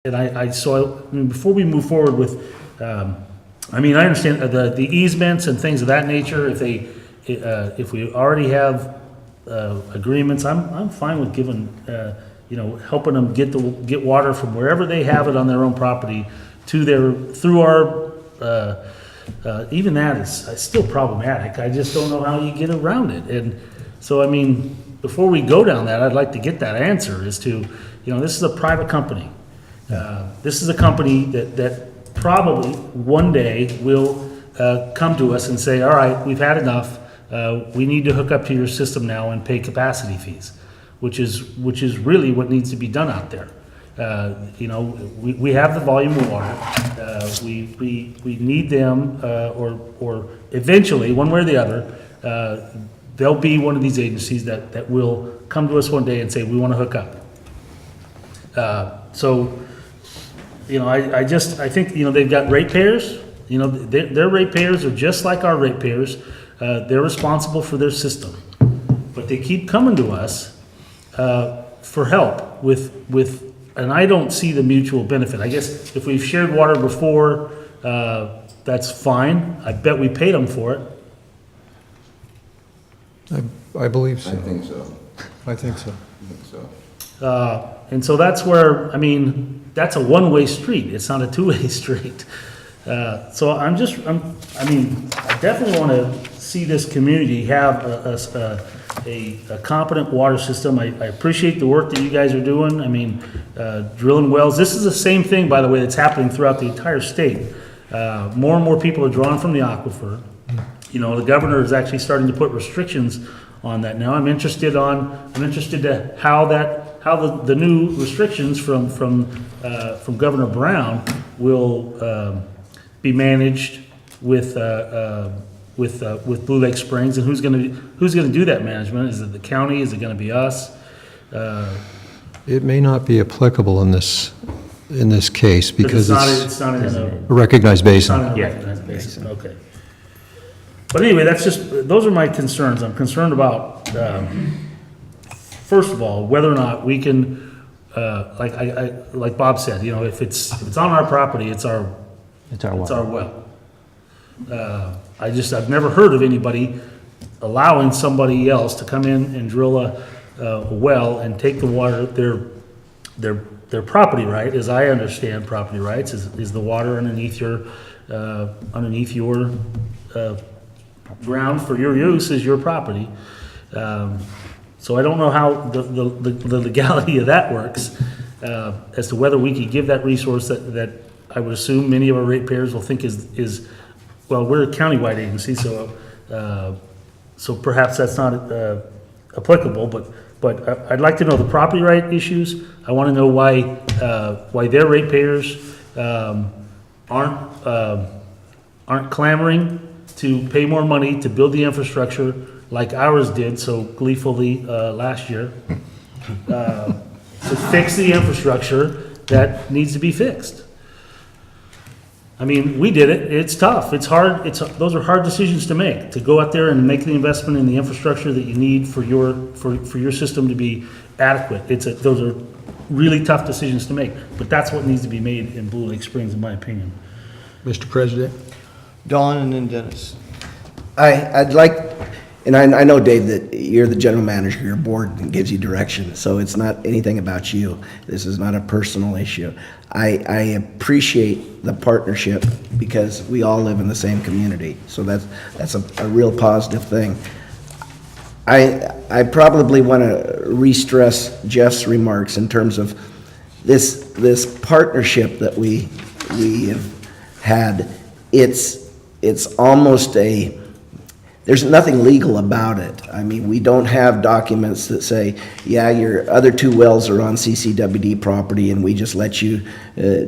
And before we move forward with, I mean, I understand the easements and things of that nature. If we already have agreements, I'm fine with giving, helping them get water from wherever they have it on their own property through our, even that is still problematic. I just don't know how you get around it. And so, I mean, before we go down that, I'd like to get that answer as to, this is a private company. This is a company that probably one day will come to us and say, all right, we've had enough. We need to hook up to your system now and pay capacity fees, which is really what needs to be done out there. We have the volume of water. We need them, or eventually, one way or the other, there'll be one of these agencies that will come to us one day and say, we want to hook up. I think, they've got ratepayers. Their ratepayers are just like our ratepayers. They're responsible for their system, but they keep coming to us for help with, and I don't see the mutual benefit. I guess if we've shared water before, that's fine. I bet we paid them for it. I believe so. I think so. I think so. I think so. And so that's where, I mean, that's a one-way street. It's not a two-way street. So I definitely want to see this community have a competent water system. I appreciate the work that you guys are doing. I mean, drilling wells. This is the same thing, by the way, that's happening throughout the entire state. More and more people are drawn from the aquifer. The governor is actually starting to put restrictions on that now. I'm interested to how the new restrictions from Governor Brown will be managed with Blue Lake Springs, and who's going to do that management? Is it the county? Is it going to be us? It may not be applicable in this case because it's not in a recognized basin. Not in a recognized basin. Okay. But anyway, those are my concerns. I'm concerned about, first of all, whether or not we can, like Bob said, if it's on our property, it's our well. I've never heard of anybody allowing somebody else to come in and drill a well and take the water. Their property right, as I understand property rights, is the water underneath your ground for your use is your property. So I don't know how the legality of that works, as to whether we could give that resource that I would assume many of our ratepayers will think is well, we're a countywide agency, so perhaps that's not applicable, but I'd like to know the property right issues. I want to know why their ratepayers aren't clamoring to pay more money to build the infrastructure like ours did so gleefully last year, to fix the infrastructure that needs to be fixed. I mean, we did it. It's tough. It's hard. Those are hard decisions to make, to go out there and make the investment in the infrastructure that you need for your system to be adequate. Those are really tough decisions to make, but that's what needs to be made in Blue Lake Springs, in my opinion. Mr. President? Don and then Dennis. I'd like, and I know, Dave, that you're the general manager, your board gives you direction, so it's not anything about you. This is not a personal issue. I appreciate the partnership because we all live in the same community, so that's a real positive thing. I probably want to re-stress Jeff's remarks in terms of this partnership that we have had. It's almost there's nothing legal about it. I mean, we don't have documents that say, yeah, your other two wells are on CCWD property and we just let you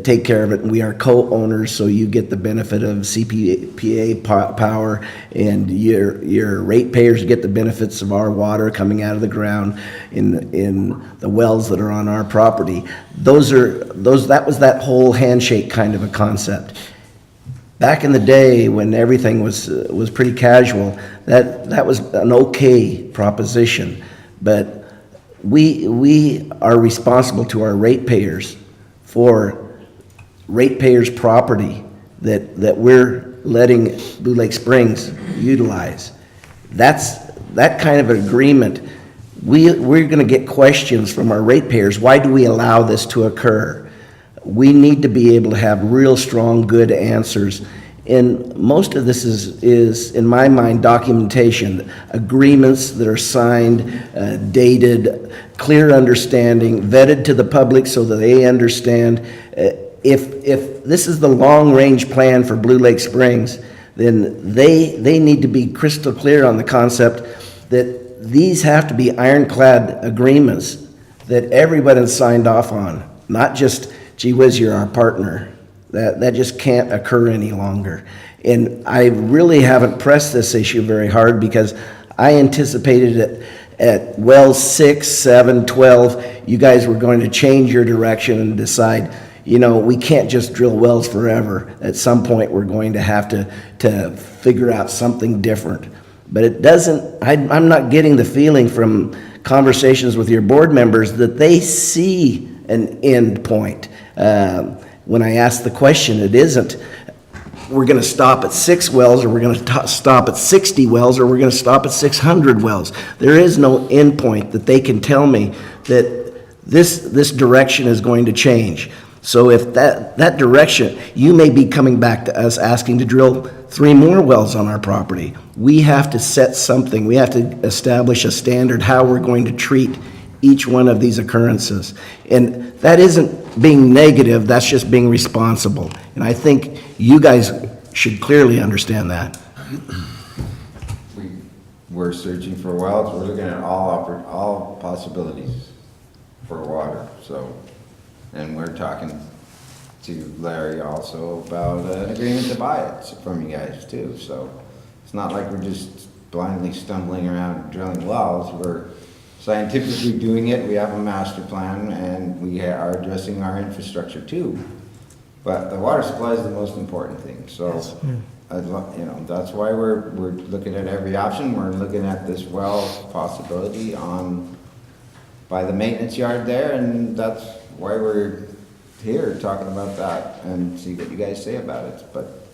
take care of it, and we are co-owners, so you get the benefit of CPA power, and your ratepayers get the benefits of our water coming out of the ground in the wells that are on our property. That was that whole handshake kind of a concept. Back in the day when everything was pretty casual, that was an okay proposition, but we are responsible to our ratepayers for ratepayers' property that we're letting Blue Lake Springs utilize. That kind of agreement, we're gonna get questions from our ratepayers. Why do we allow this to occur? We need to be able to have real strong, good answers. And most of this is, in my mind, documentation, agreements that are signed, dated, clear understanding, vetted to the public so that they understand. If this is the long-range plan for Blue Lake Springs, then they need to be crystal clear on the concept that these have to be ironclad agreements that everybody signed off on, not just, gee whiz, you're our partner. That just can't occur any longer. And I really haven't pressed this issue very hard because I anticipated it at well 6, 7, 12, you guys were going to change your direction and decide, you know, we can't just drill wells forever. At some point, we're going to have to figure out something different. But it doesn't, I'm not getting the feeling from conversations with your board members that they see an end point. When I ask the question, it isn't, we're going to stop at 6 wells, or we're going to stop at 60 wells, or we're going to stop at 600 wells. There is no end point that they can tell me that this direction is going to change. So if that direction, you may be coming back to us asking to drill 3 more wells on our property. We have to set something. We have to establish a standard how we're going to treat each one of these occurrences. And that isn't being negative, that's just being responsible. And I think you guys should clearly understand that. We're searching for wells, we're looking at all possibilities for water, so. And we're talking to Larry also about an agreement to buy it from you guys too, so. It's not like we're just blindly stumbling around drilling wells, we're scientifically doing it, we have a master plan, and we are addressing our infrastructure too. But the water supply is the most important thing, so, you know, that's why we're looking at every option. We're looking at this well possibility by the maintenance yard there, and that's why we're here talking about that and see what you guys say about it. But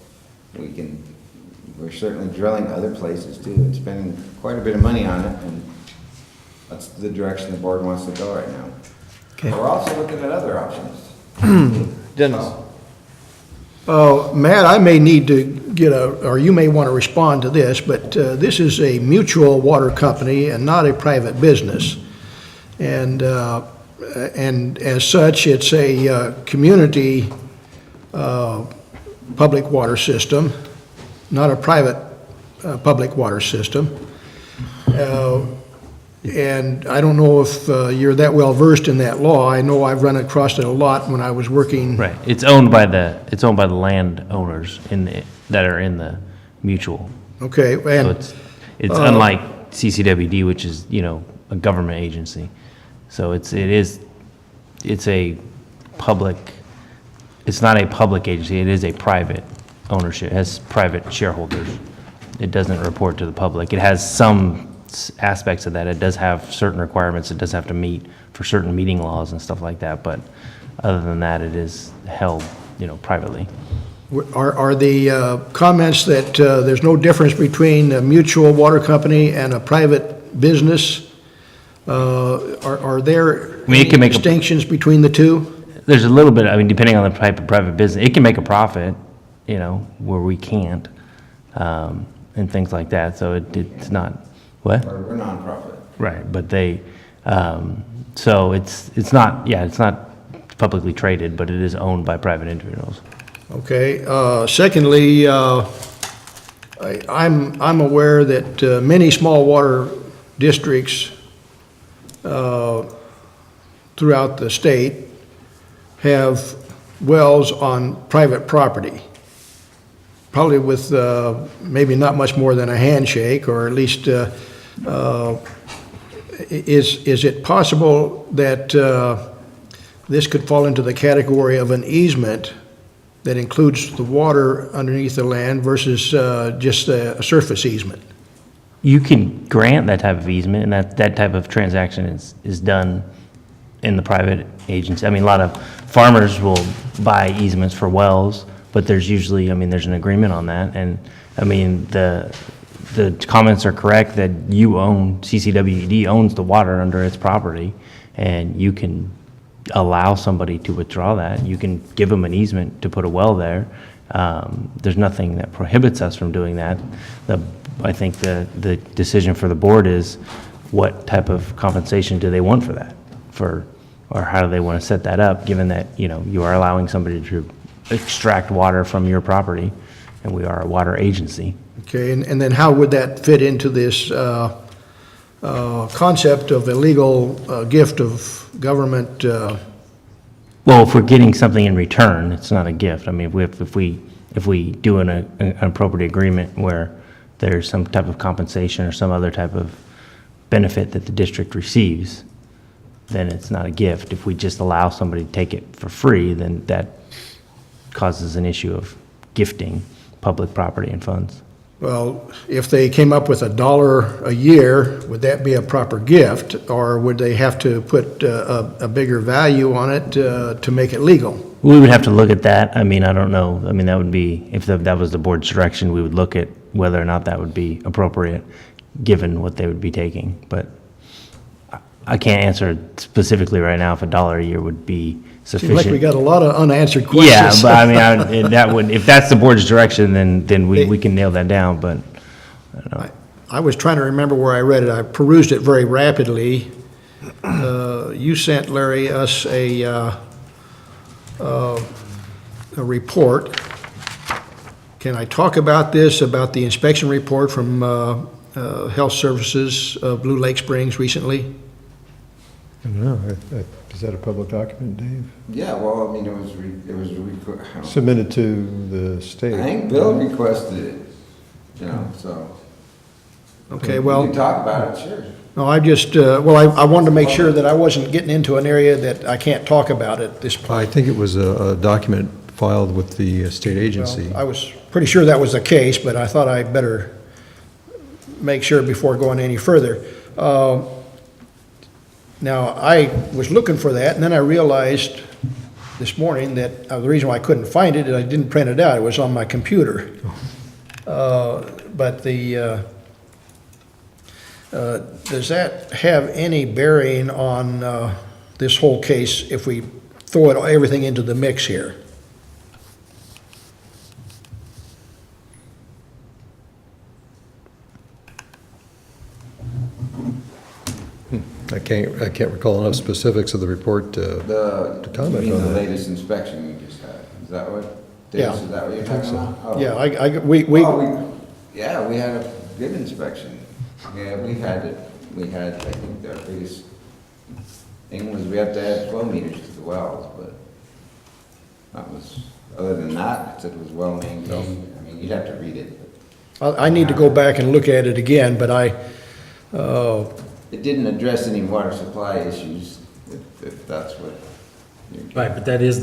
we're certainly drilling other places too, and spending quite a bit of money on it, and that's the direction the board wants to go right now. Okay. We're also looking at other options. Dennis? Matt, I may need to get or you may want to respond to this, but this is a mutual water company and not a private business. And as such, it's a community public water system, not a private public water system. And I don't know if you're that well versed in that law. I know I've run across it a lot when I was working. Right, it's owned by the landowners that are in the mutual. Okay, So and it's unlike CCWD, which is, you know, a government agency. So it's a public, it's not a public agency, it is a private ownership, it has private shareholders. It doesn't report to the public. It has some aspects of that. It does have certain requirements it does have to meet for certain meeting laws and stuff like that, but other than that, it is held, you know, privately. are the comments that there's no difference between a mutual water company and a private business? Are there I mean, it can make distinctions between the two? There's a little bit, I mean, depending on the type of private business, it can make a profit, you know, where we can't, and things like that, so it's not, what? We're nonprofit. Right, but they, so it's not, yeah, it's not publicly traded, but it is owned by private individuals. Okay. Secondly, I'm aware that many small water districts throughout the state have wells on private property, probably with maybe not much more than a handshake, or at least is it possible that this could fall into the category of an easement that includes the water underneath the land versus just a surface easement? You can grant that type of easement, and that type of transaction is done in the private agency. I mean, a lot of farmers will buy easements for wells, but there's usually, I mean, there's an agreement on that. And, I mean, the comments are correct that you own, CCWD owns the water under its property, and you can allow somebody to withdraw that. You can give them an easement to put a well there. There's nothing that prohibits us from doing that. I think the decision for the board is what type of compensation do they want for that? Or how do they want to set that up, given that, you know, you are allowing somebody to extract water from your property, and we are a water agency. Okay, and then how would that fit into this concept of illegal gift of government? Well, if we're getting something in return, it's not a gift. I mean, if we do an appropriate agreement where there's some type of compensation or some other type of benefit that the district receives, then it's not a gift. If we just allow somebody to take it for free, then that causes an issue of gifting public property and funds. Well, if they came up with $1 a year, would that be a proper gift? Or would they have to put a bigger value on it to make it legal? We would have to look at that. I mean, I don't know. I mean, that would be, if that was the board's direction, we would look at whether or not that would be appropriate, given what they would be taking. But I can't answer specifically right now if $1 a year would be sufficient. Seems like we got a lot of unanswered questions. Yeah, but I mean, that would, if that's the board's direction, then we can nail that down, but I don't know. I was trying to remember where I read it. I perused it very rapidly. You sent, Larry, us a report. Can I talk about this, about the inspection report from Health Services of Blue Lake Springs recently? I don't know, is that a public document, Dave? Yeah, well, I mean, it was Submitted to the state. I think Bill requested it, you know, so. Okay, We well, can talk about it, sure. no, I just, I wanted to make sure that I wasn't getting into an area that I can't talk about at this point. I think it was a document filed with the state agency. Well, I was pretty sure that was the case, but I thought I better make sure before going any further. Now, I was looking for that, and then I realized this morning that the reason why I couldn't find it is I didn't print it out. It was on my computer. But does that have any bearing on this whole case if we throw everything into the mix here? I can't recall enough specifics of the report to comment You mean on the that. latest inspection we just had? Is that what, Yeah. Dennis, is that what you're talking about? Oh. Yeah, Yeah, we had a good inspection. Yeah, we had, I think our biggest thing was we have to add flow meters to the wells, but that was, other than that, it was well maintained. I mean, you'd have to read it. I need to go back and look at it again, but It didn't address any water supply issues, if that's what you're. Right, but that's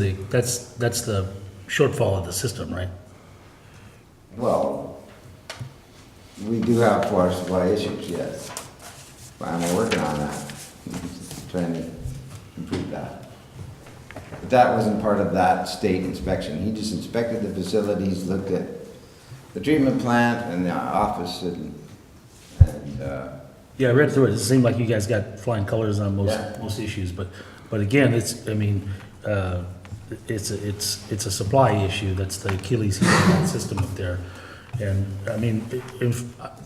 the shortfall of the system, right? Well, we do have water supply issues, yes. But I'm working on that, trying to improve that. But that wasn't part of that state inspection. He just inspected the facilities, looked at the treatment plant and the office and Yeah, I read through it. It seemed like you guys got flying colors on Yeah. most issues, but again, it's a supply issue. That's the Achilles heel of that system up there. And, I mean,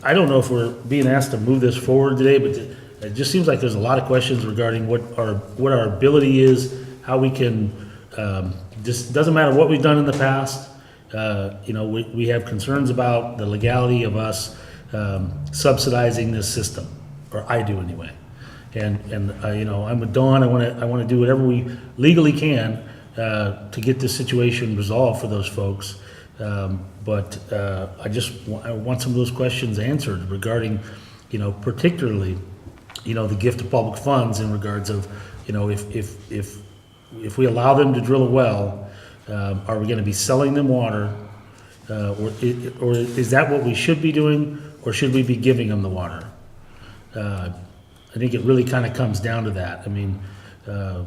I don't know if we're being asked to move this forward today, but it just seems like there's a lot of questions regarding what our ability is, how we can, just, doesn't matter what we've done in the past. You know, we have concerns about the legality of us subsidizing this system, or I do anyway. And you know, I'm with Dawn. I want to do whatever we legally can to get this situation resolved for those folks. But I want some of those questions answered regarding, you know, particularly, you know, the gift of public funds in regards of, you know, if we allow them to drill a well, are we going to be selling them water, or is that what we should be doing, or should we be giving them the water? I think it really kind of comes down to that. I mean, And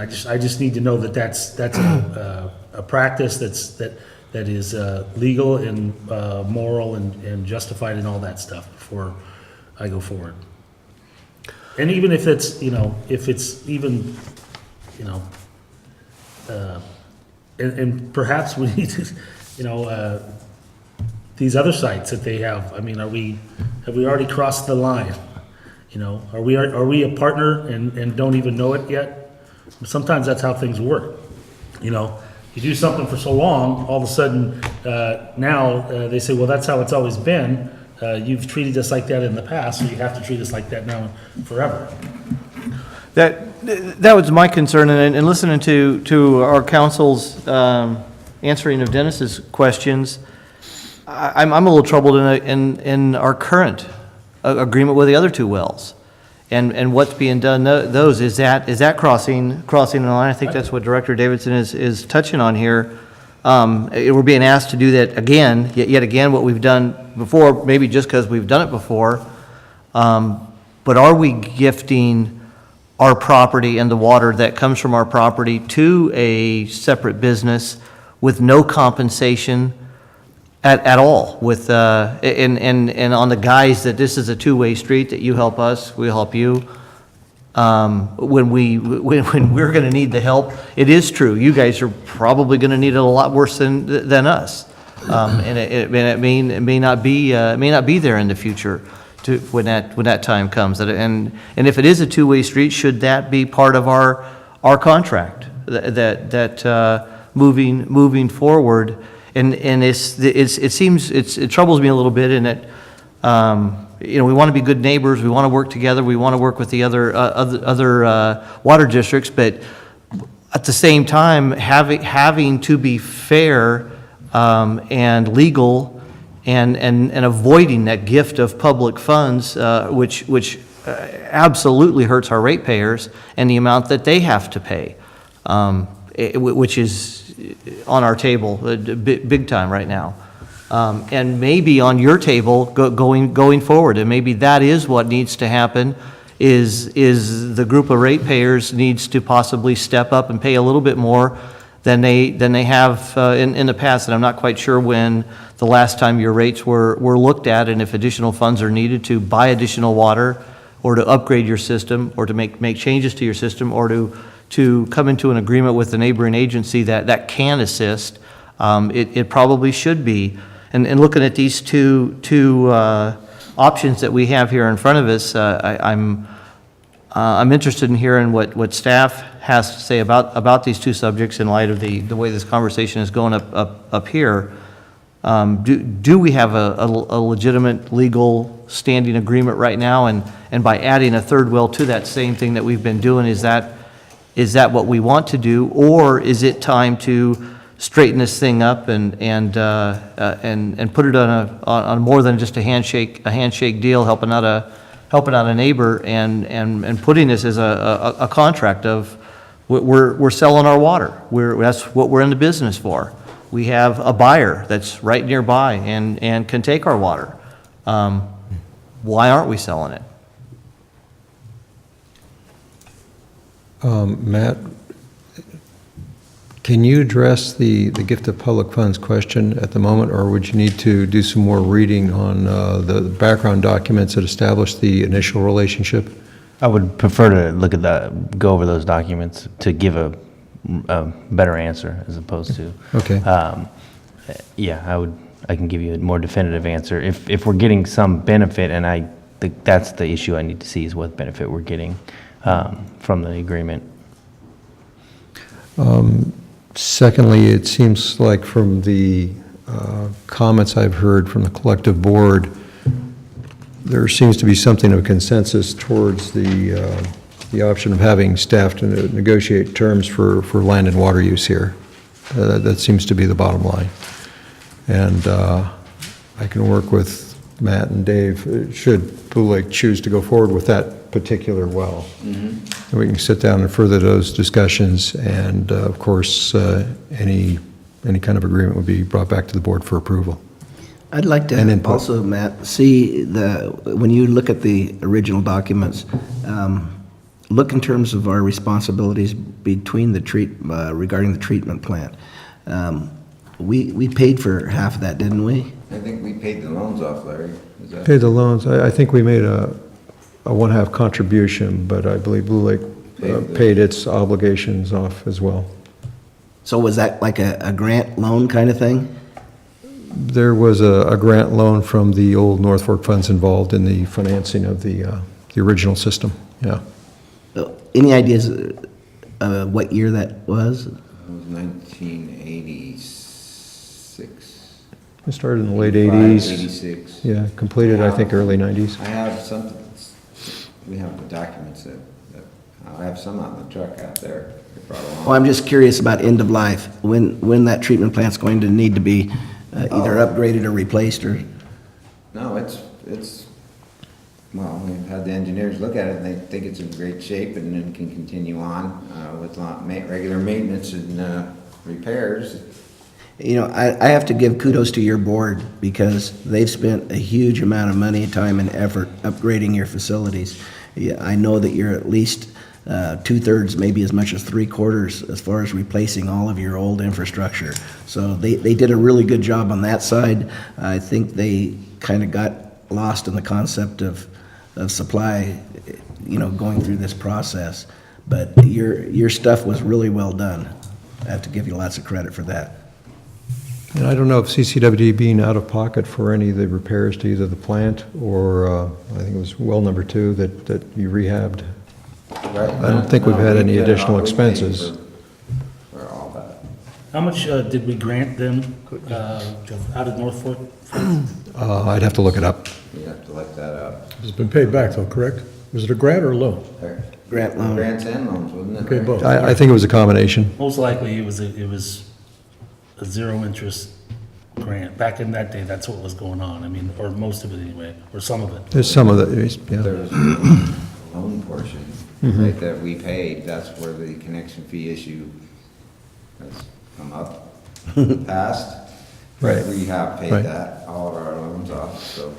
I just need to know that that's a practice that is legal and moral and justified and all that stuff before I go forward. And even if it's, if it's even, and perhaps we need to, these other sites that they have, I mean, have we already crossed the line? Are we a partner and don't even know it yet? Sometimes that's how things work. You do something for so long, all of a sudden, now they say, well, that's how it's always been. You've treated us like that in the past, so you have to treat us like that now forever. That was my concern, and listening to our council's answering of Dennis's questions, I'm a little troubled in our current agreement with the other two wells. And what's being done, those, is that crossing the line? I think that's what Director Davidson is touching on here. We're being asked to do that again, yet again, what we've done before, maybe just because we've done it before. But are we gifting our property and the water that comes from our property to a separate business with no compensation at all, with and on the guise that this is a two-way street, that you help us, we help you. When we're going to need the help, it is true. You guys are probably going to need it a lot worse than us, and it may not be there in the future when that time comes. And if it is a two-way street, should that be part of our contract that moving forward? And it troubles me a little bit in that, we want to be good neighbors, we want to work together, we want to work with the other water districts, but at the same time, having to be fair and legal and avoiding that gift of public funds, which absolutely hurts our ratepayers and the amount that they have to pay, which is on our table, big time right now. And maybe on your table going forward, and maybe that is what needs to happen, is the group of ratepayers needs to possibly step up and pay a little bit more than they have in the past. And I'm not quite sure when the last time your rates were looked at, and if additional funds are needed to buy additional water, or to upgrade your system, or to make changes to your system, or to come into an agreement with the neighboring agency that can assist. It probably should be. And looking at these two options that we have here in front of us, I'm interested in hearing what staff has to say about these two subjects in light of the way this conversation is going up here. Do we have a legitimate legal standing agreement right now? And by adding a third well to that same thing that we've been doing, is that what we want to do, or is it time to straighten this thing up and put it on more than just a handshake deal, helping out a neighbor, and putting this as a contract of we're selling our water. That's what we're in the business for. We have a buyer that's right nearby and can take our water. Why aren't we selling it? Matt, can you address the gift of public funds question at the moment, or would you need to do some more reading on the background documents that establish the initial relationship? I would prefer to go over those documents to give a better answer, as opposed to. Okay. Yeah, I can give you a more definitive answer. If we're getting some benefit, and I think that's the issue I need to see, is what benefit we're getting from the agreement. Secondly, it seems like from the comments I've heard from the collective board, there seems to be something of consensus towards the option of having staff to negotiate terms for land and water use here. That seems to be the bottom line. And I can work with Matt and Dave, should Blue Lake choose to go forward with that particular well. And we can sit down and further those discussions, and of course, any kind of agreement would be brought back to the board for approval. I'd like And to input. also, Matt, see when you look at the original documents, look in terms of our responsibilities between regarding the treatment plant. We paid for half of that, didn't we? I think we paid the loans off, Larry. Is that? Paid the loans, I think we made a one-half contribution, but I believe Blue Lake paid its obligations off as well. So was that like a grant loan kind of thing? There was a grant loan from the old North Fork funds involved in the financing of the original system, yeah. Any ideas what year that was? It was 1986. It started in the late 85, 80s. 86. Yeah, completed, I think, early 90s. I have something, we have the documents that, I have some on the truck out there. They brought along. Well, I'm just curious about end of life, when that treatment plant's going to need to be either upgraded or replaced, or, No, it's, well, we've had the engineers look at it, and they think it's in great shape and then can continue on with regular maintenance and repairs. you know, I have to give kudos to your board, because they've spent a huge amount of money, time, and effort upgrading your facilities. Yeah, I know that you're at least two-thirds, maybe as much as three-quarters, as far as replacing all of your old infrastructure. So they did a really good job on that side. I think they kind of got lost in the concept of supply, you know, going through this process. But your stuff was really well done. I have to give you lots of credit for that. And I don't know if CCWD being out of pocket for any of the repairs to either the plant or, I think it was well number 2 that you rehabbed. Right. I don't think we've had any additional expenses. For all that. How much did we grant them out of North Fork? I'd have to look it up. You have to look that up. It's been paid back though, correct? Was it a grant or a loan? Grant loan. Grants and loans, wasn't it? Okay, Larry? both. I think it was a combination. Most likely, it was a zero interest grant. Back in that day, that's what was going on. I mean, or most of it anyway, or some of it. There's some of the, There yeah. was a loan portion, right, that we paid, that's where the connection fee issue has come up, passed. Right. We have paid Right. that, all of our loans off, so.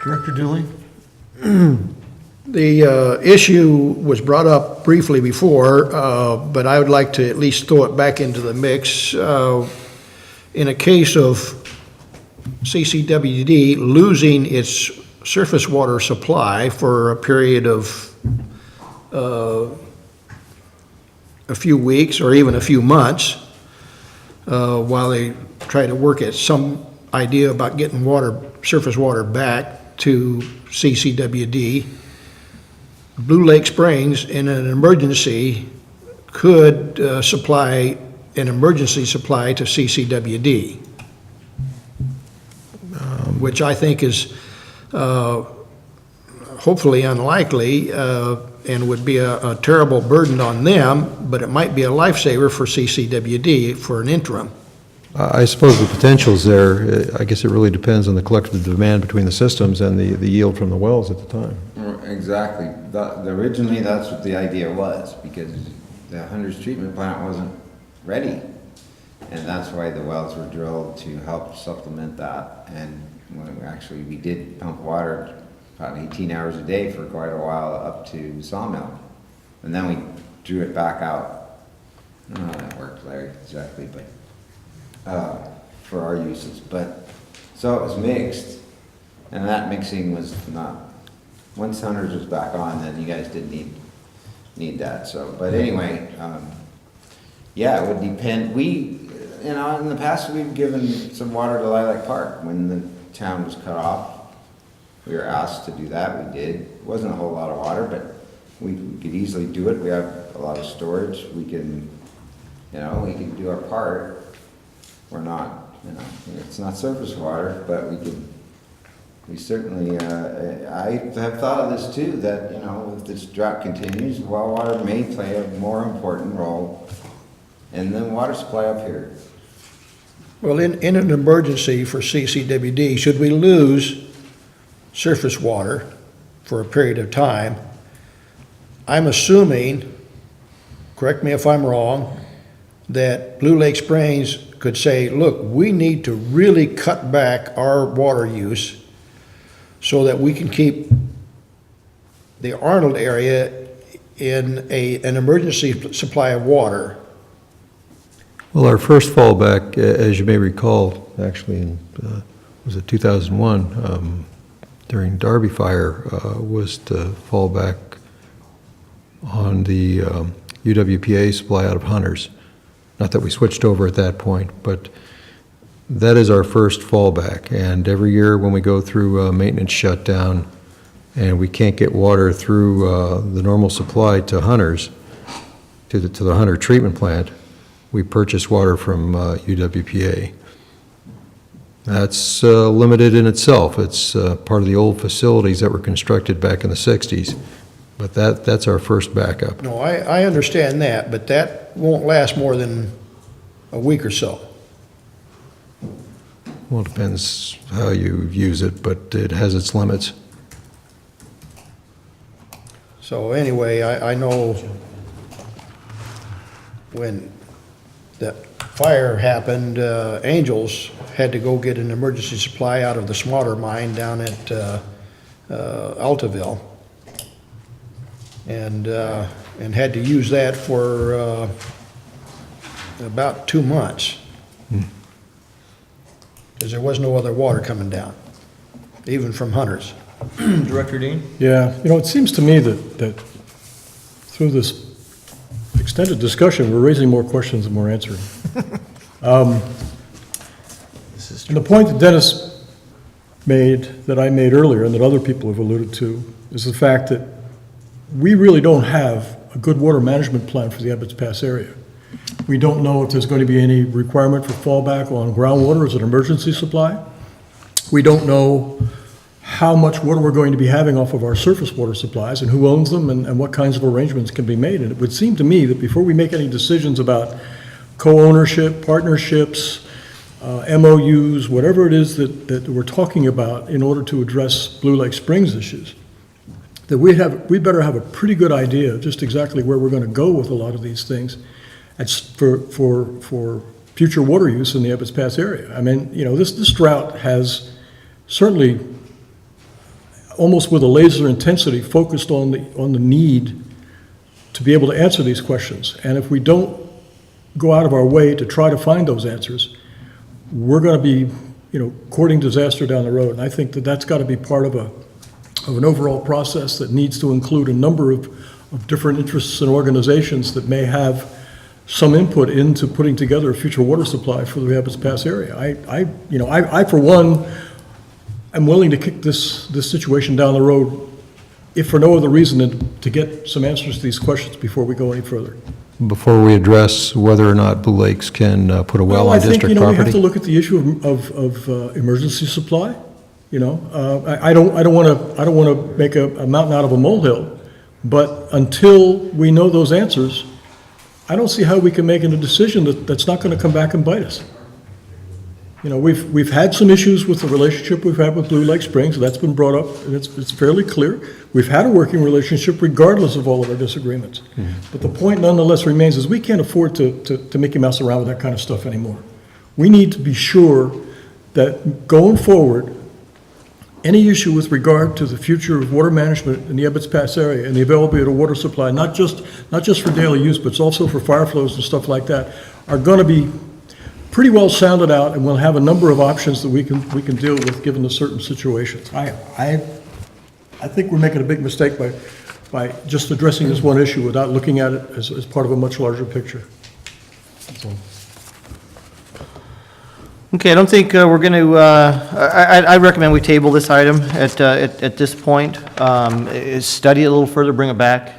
Director Dooley? The issue was brought up briefly before, but I would like to at least throw it back into the mix. In a case of CCWD losing its surface water supply for a period of a few weeks or even a few months, while they try to work at some idea about getting surface water back to CCWD, Blue Lake Springs, in an emergency, could supply an emergency supply to CCWD, which I think is hopefully unlikely and would be a terrible burden on them, but it might be a lifesaver for CCWD for an interim. I suppose the potential's there. I guess it really depends on the collective demand between the systems and the yield from the wells at the time. Exactly, originally that's what the idea was, because the Hunter's treatment plant wasn't ready. And that's why the wells were drilled, to help supplement that. And we did pump water about 18 hours a day for quite a while up to Sawmill. And then we drew it back out. I don't know how that worked, Larry, exactly, but for our uses. But, so it was mixed, and that mixing was not, once Hunter's was back on, then you guys didn't need that, so, but anyway, yeah, it would depend. In the past, we've given some water to Lilac Park when the town was cut off. We were asked to do that, we did. It wasn't a whole lot of water, but we could easily do it. We have a lot of storage, we can do our part. We're not, it's not surface water, but we certainly, I have thought of this too, that, if this drought continues, well water may play a more important role in the water supply up here. Well, in an emergency for CCWD, should we lose surface water for a period of time, I'm assuming, correct me if I'm wrong, that Blue Lake Springs could say, look, we need to really cut back our water use so that we can keep the Arnold area in an emergency supply of water. Well, our first fallback, as you may recall, actually in, was it 2001, during Darby Fire, was to fall back on the UWPA supply out of Hunters. Not that we switched over at that point, but that is our first fallback. And every year when we go through a maintenance shutdown and we can't get water through the normal supply to Hunters, to the Hunter treatment plant, we purchase water from UWPA. That's limited in itself. It's part of the old facilities that were constructed back in the 60s. But that's our first backup. No, I understand that, but that won't last more than a week or so. Well, it depends how you use it, but it has its limits. So anyway, I know when that fire happened, Angels had to go get an emergency supply out of the smaller mine down at Altaville. And had to use that for about 2 months. Because there was no other water coming down, even from Hunters. Director Dean? Yeah, it seems to me that through this extended discussion, we're raising more questions than we're answering. And the point that Dennis made, that I made earlier, and that other people have alluded to, is the fact that we really don't have a good water management plan for the Ebbets Pass area. We don't know if there's going to be any requirement for fallback on groundwater as an emergency supply. We don't know how much water we're going to be having off of our surface water supplies and who owns them and what kinds of arrangements can be made. And it would seem to me that before we make any decisions about co-ownership, partnerships, MOUs, whatever it is that we're talking about in order to address Blue Lake Springs issues, that we better have a pretty good idea of just exactly where we're going to go with a lot of these things for future water use in the Ebbets Pass area. I mean, this drought has certainly, almost with a laser intensity, focused on the need to be able to answer these questions. And if we don't go out of our way to try to find those answers, we're going to be, courting disaster down the road. And I think that that's got to be part of an overall process that needs to include a number of different interests and organizations that may have some input into putting together a future water supply for the Ebbets Pass area. I for one, am willing to kick this situation down the road, if for no other reason than to get some answers to these questions before we go any further. Before we address whether or not Blue Lakes can put a well on district I think, we have to property? look at the issue of emergency supply. I don't want to make a mountain out of a molehill, but until we know those answers, I don't see how we can make a decision that's not going to come back and bite us. We've had some issues with the relationship we've had with Blue Lake Springs. That's been brought up, and it's fairly clear. We've had a working relationship regardless of all of our disagreements. Mm-hmm. But the point nonetheless remains is we can't afford to Mickey Mouse around with that kind of stuff anymore. We need to be sure that going forward, any issue with regard to the future of water management in the Ebbets Pass area and the availability of water supply, not just for daily use, but also for fire flows and stuff like that, are going to be pretty well sounded out, and we'll have a number of options that we can deal with given the certain situations. I think we're making a big mistake by just addressing this one issue without looking at it as part of a much larger picture. That's all. Okay, I don't think we're going to, I recommend we table this item at this point. Study it a little further, bring it back.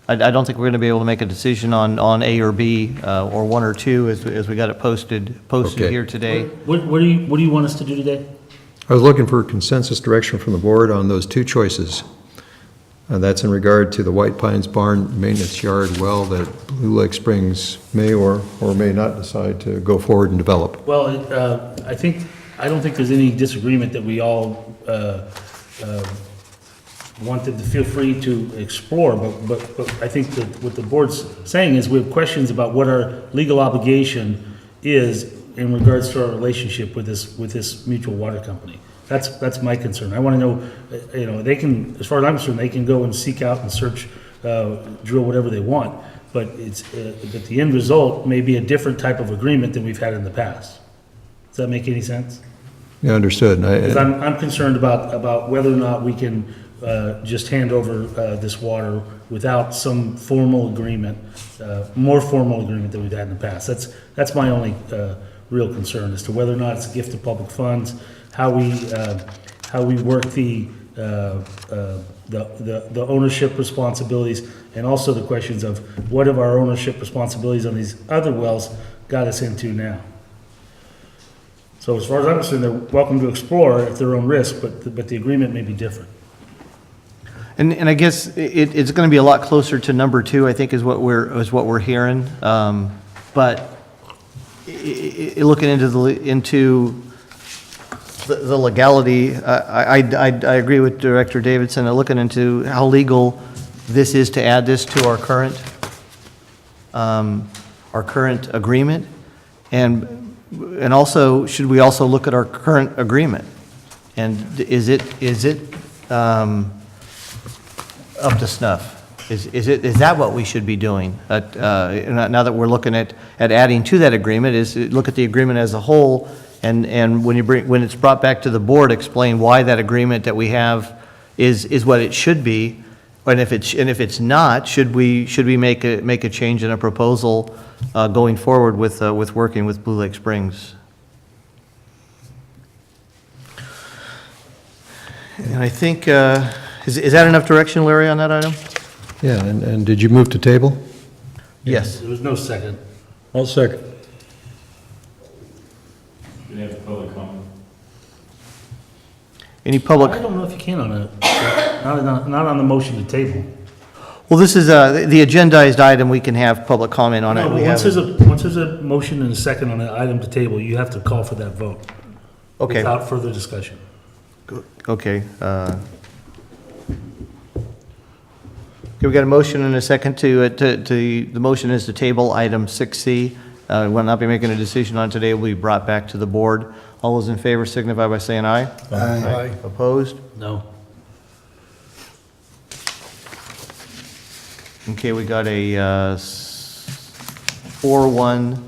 I don't think we're going to be able to make a decision on A or B, or 1 or 2 as we got it posted Okay. here today. What do you want us to do today? I was looking for consensus direction from the board on those two choices. That's in regard to the White Pines Barn Maintenance Yard well that Blue Lake Springs may or may not decide to go forward and develop. Well, I don't think there's any disagreement that we all wanted to feel free to explore, but I think that what the board's saying is we have questions about what our legal obligation is in regards to our relationship with this mutual water company. That's my concern. I want to know, they can, as far as I'm concerned, they can go and seek out and search, drill whatever they want, but but the end result may be a different type of agreement than we've had in the past. Does that make any sense? Yeah, understood. Because I'm concerned about whether or not we can just hand over this water without some formal agreement, more formal agreement than we've had in the past. That's my only real concern as to whether or not it's a gift of public funds, how we work the ownership responsibilities, and also the questions of what have our ownership responsibilities on these other wells got us into now. So as far as I'm concerned, they're welcome to explore at their own risk, but the agreement may be different. And I guess it's going to be a lot closer to number 2, I think, is what we're hearing. But looking into the legality, I agree with Director Davidson. Looking into how legal this is to add this to our current agreement, and also should we also look at our current agreement, and is it up to snuff? Is that what we should be doing? Now that we're looking at adding to that agreement, is look at the agreement as a whole, and when it's brought back to the board, explain why that agreement that we have is what it should be, and if it's not, should we make a change in a proposal going forward with working with Blue Lake Springs? And I think. Is that enough direction, Larry, on that item? Yeah, and did you move to table? Yes. There was no second. I'll second. Can you have public comment? Any public? I don't know if you can not on the motion to table. Well, this is the agendized item. We can have public comment on it. No, but We once haven't. there's a motion and a second on the item to table, you have to call for that vote. Okay. Without further discussion. Okay. Okay, we got a motion and a second the motion is to table item 6C. We'll not be making a decision on today. It will be brought back to the board. All those in favor signify by saying aye. Aye. Opposed? No. Okay, we got a 4-1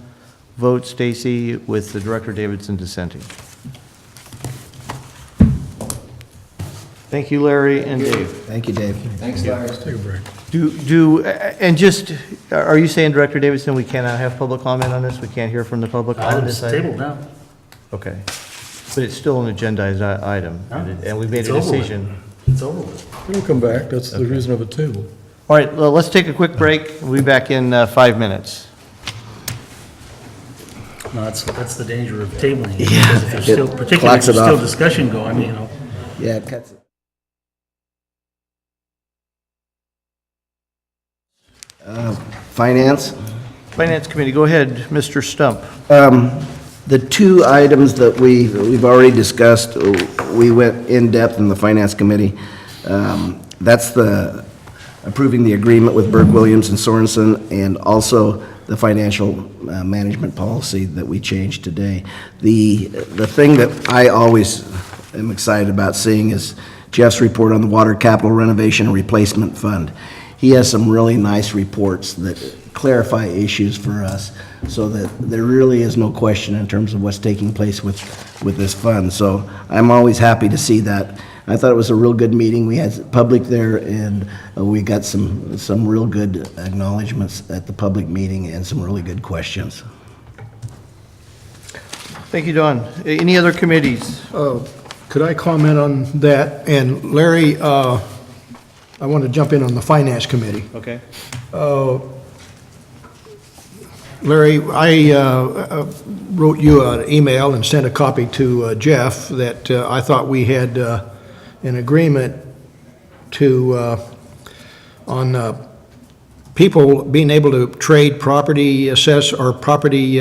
vote, Stacy, with the Director Davidson dissenting. Thank you, Larry and Dave. Thank you, Dave. Thanks, Larry. Take a break. Are you saying, Director Davidson, we cannot have public comment on this? We can't hear from the public on Item's this item? tabled now. Okay. But it's still an agendized item, and we made It's a over with. decision. It's over with. It'll come back, that's the reason of a table. All right, well, let's take a quick break. We'll be back in 5 minutes. No, that's the danger of tabling. Yeah, Because if there's still, it particularly if clocks there's it still off. discussion going, Yeah, it cuts it. Finance? Finance Committee, go ahead, Mr. Stump. The 2 items that we've already discussed, we went in depth in the Finance Committee. That's the approving the agreement with Burke, Williams, and Sorensen, and also the financial management policy that we changed today. The thing that I always am excited about seeing is Jeff's report on the Water Capital Renovation and Replacement Fund. He has some really nice reports that clarify issues for us, so that there really is no question in terms of what's taking place with this fund. So I'm always happy to see that. I thought it was a real good meeting. We had public there, and we got some real good acknowledgments at the public meeting and some really good questions. Thank you, Don. Any other committees? Could I comment on that? And Larry, I want to jump in on the Finance Committee. Okay. Larry, I wrote you an email and sent a copy to Jeff that I thought we had an agreement on people being able to trade property assess or property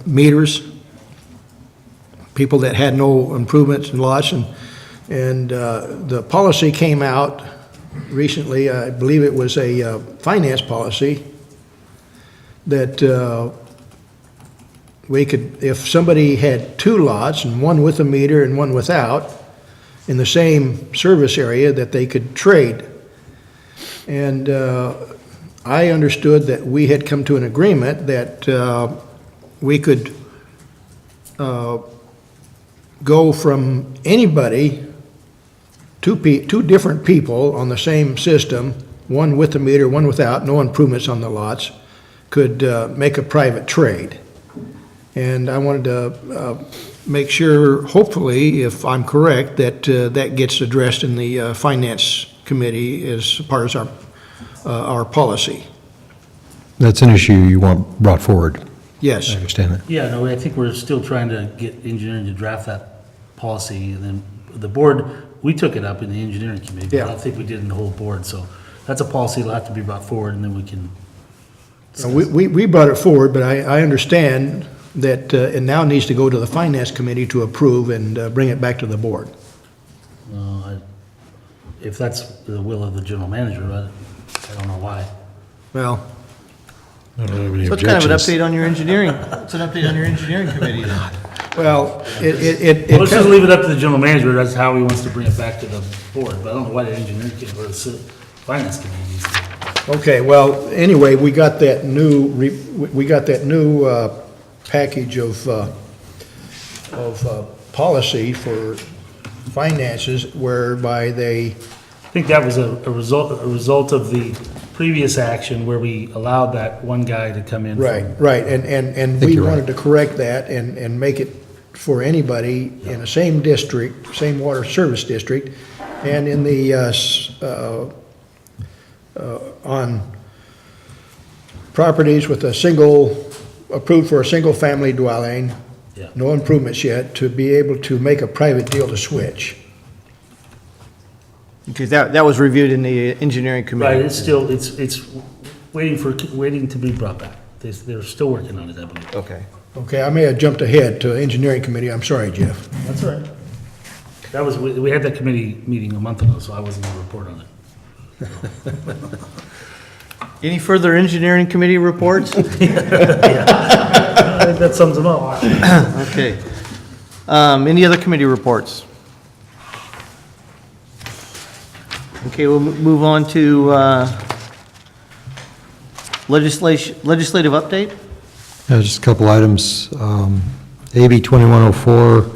meters, people that had no improvements and lots, and the policy came out recently. I believe it was a finance policy that we could, if somebody had two lots, and one with a meter and one without, in the same service area, that they could trade. And I understood that we had come to an agreement that we could go from anybody, two different people on the same system, one with a meter, one without, no improvements on the lots, could make a private trade. And I wanted to make sure, hopefully, if I'm correct, that that gets addressed in the Finance Committee as part of our policy. That's an issue you want brought forward. Yes. I understand that. Yeah, no, I think we're still trying to get engineering to draft that policy, and then the board, we took it up in the engineering committee, but I Yeah. don't think we did in the whole board, so that's a policy that'll have to be brought forward, and then we can. We brought it forward, but I understand that it now needs to go to the Finance Committee to approve and bring it back to the board. If that's the will of the general manager, I don't know why. Well, I don't have any So it's kind of an objections. update on your engineering, it's an update on your engiering committee then. well, Well, let's just leave it up to the general manager, that's how he wants to bring it back to the board, but I don't know why the engineering committee, or the finance committee needs to. okay, well, anyway, we got that new, package of policy for finances whereby they, I think that was a result of the previous action where we allowed that one guy to come in. from- right, and think we you're right. wanted to correct that and make it for anybody in the same district, same water service district, and in the, on properties with a single, approved for a single-family dwelling, Yeah. no improvements yet, to be able to make a private deal to switch. Because that was reviewed in the engineering committee. Right, it's still, it's waiting to be brought back. They're still working on it, I believe. Okay. Okay, I may have jumped ahead to engineering committee, I'm sorry, Jeff. That's all right. That was, we had that committee meeting a month ago, so I wasn't going to report on it. Any further engineering committee reports? I think that sums them up. Okay. Any other committee reports? Okay, we'll move on to legislative update. Just a couple items. AB 2104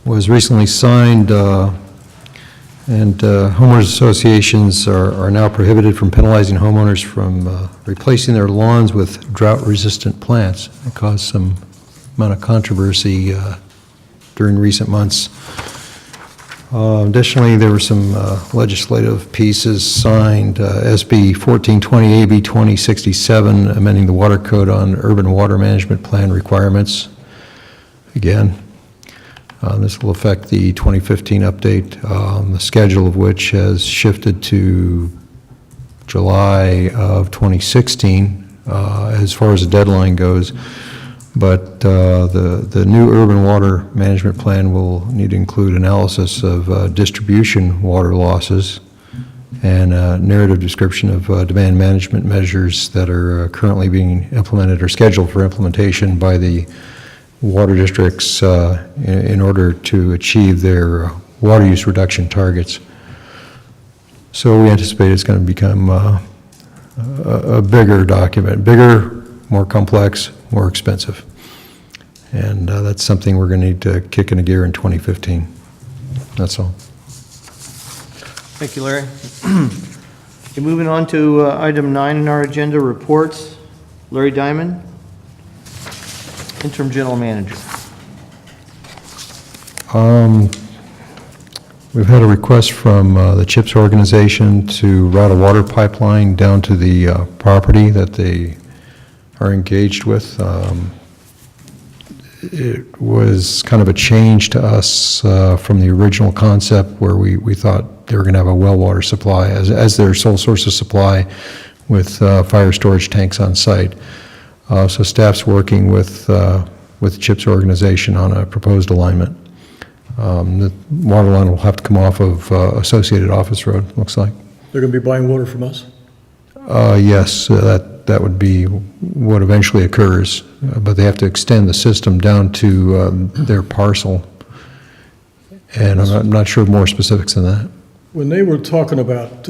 was recently signed, and homeowners associations are now prohibited from penalizing homeowners from replacing their lawns with drought-resistant plants. It caused some amount of controversy during recent months. Additionally, there were some legislative pieces signed, SB 1420, AB 2067, amending the water code on urban water management plan requirements. Again, this will affect the 2015 update, the schedule of which has shifted to July of 2016 as far as the deadline goes. But the new urban water management plan will need to include analysis of distribution water losses and a narrative description of demand management measures that are currently being implemented or scheduled for implementation by the water districts in order to achieve their water use reduction targets. So we anticipate it's going to become a bigger document, bigger, more complex, more expensive. And that's something we're going to need to kick into gear in 2015. That's all. Thank you, Larry. Okay, moving on to item 9 in our agenda, reports. Larry Diamond, interim general manager. We've had a request from the CHIPS organization to route a water pipeline down to the property that they are engaged with. It was kind of a change to us from the original concept where we thought they were going to have a well water supply as their sole source of supply with fire storage tanks on site. So staff's working with the CHIPS organization on a proposed alignment. The water line will have to come off of Associated Office Road, looks like. They're going to be buying water from us? Yes, that that would be what eventually occurs, but they have to extend the system down to their parcel. And I'm not sure more specifics than that. When they were talking about,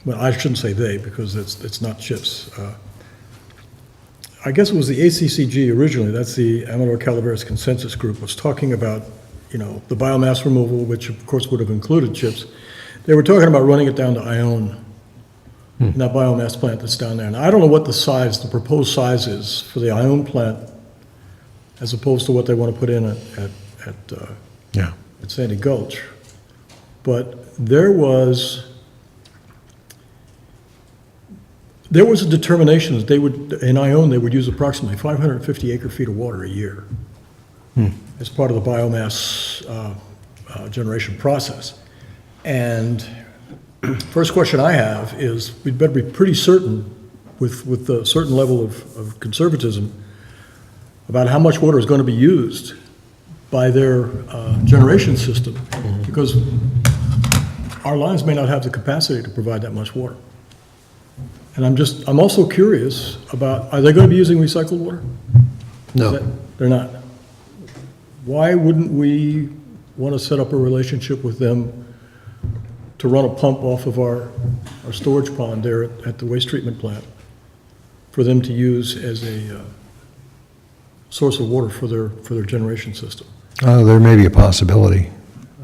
well, I shouldn't say they, because it's not CHIPS. I guess it was the ACCG originally, that's the Amador Calaveras Consensus Group, was talking about, the biomass removal, which of course would have included CHIPS. They were talking about running it down to Ione, in that biomass plant that's down there. And I don't know what the proposed size is for the Ione plant, as opposed to what they want to put in Yeah. at Sandy Gulch. But there was a determination that in Ione, they would use approximately 550 acre-feet of water a year as part of the biomass generation process. And first question I have is, we'd better be pretty certain, with a certain level of conservatism, about how much water is going to be used by their generation system, because our lines may not have the capacity to provide that much water. And I'm also curious about, are they going to be using recycled water? No. They're not. Why wouldn't we want to set up a relationship with them to run a pump off of our storage pond there at the waste treatment plant for them to use as a source of water for their generation system? There may be a possibility.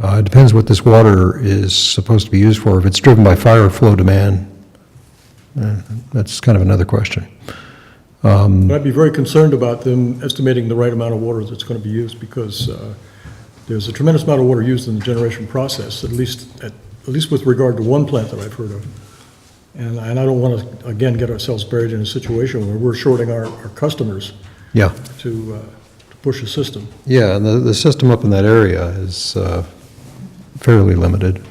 It depends what this water is supposed to be used for. If it's driven by fire flow demand, that's kind of another question. But I'd be very concerned about them estimating the right amount of water that's going to be used, because there's a tremendous amount of water used in the generation process, at least with regard to one plant that I've heard of. And I don't want to, again, get ourselves buried in a situation where we're shorting our customers Yeah. to push a system. Yeah, and the system up in that area is fairly limited.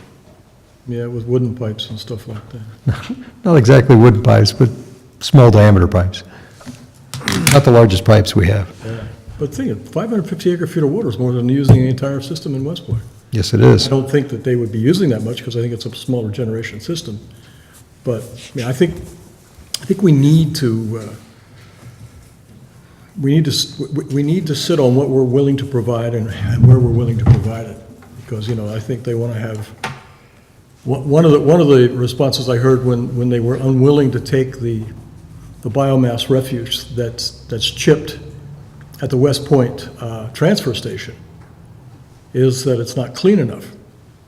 Yeah, with wooden pipes and stuff like that. Not exactly wooden pipes, but small diameter pipes. Not the largest pipes we have. Yeah. But think of 550 acre-feet of water is more than using the entire system in West Point. Yes, it is. I don't think that they would be using that much, because I think it's a smaller generation system. But, I think we need to, we need to sit on what we're willing to provide and where we're willing to provide it. Because, I think they want to have, one of the responses I heard when they were unwilling to take the biomass refuse that's chipped at the West Point transfer station is that it's not clean enough.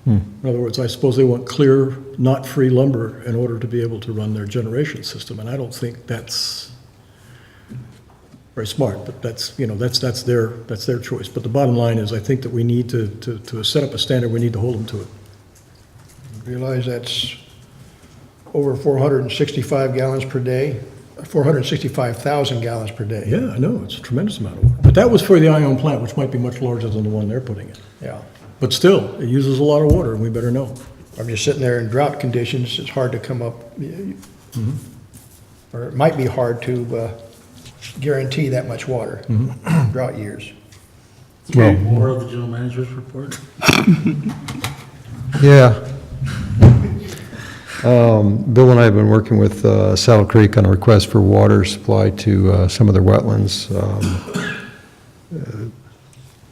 In other words, I suppose they want clear, not free lumber in order to be able to run their generation system, and I don't think that's very smart, but that's their choice. But the bottom line is, I think that we need to set up a standard, we need to hold them to it. Realize that's over 465 gallons per day, 465,000 gallons per day. Yeah, I know, it's a tremendous amount of water. But that was for the Ione plant, which might be much larger than the one they're putting in. Yeah. But still, it uses a lot of water, and we better know. I'm just sitting there in drought conditions, it's hard to come up, or it might be hard to guarantee that much water, drought years. Well, More of the general manager's report? yeah. Bill and I have been working with Saddle Creek on a request for water supply to some of their wetlands.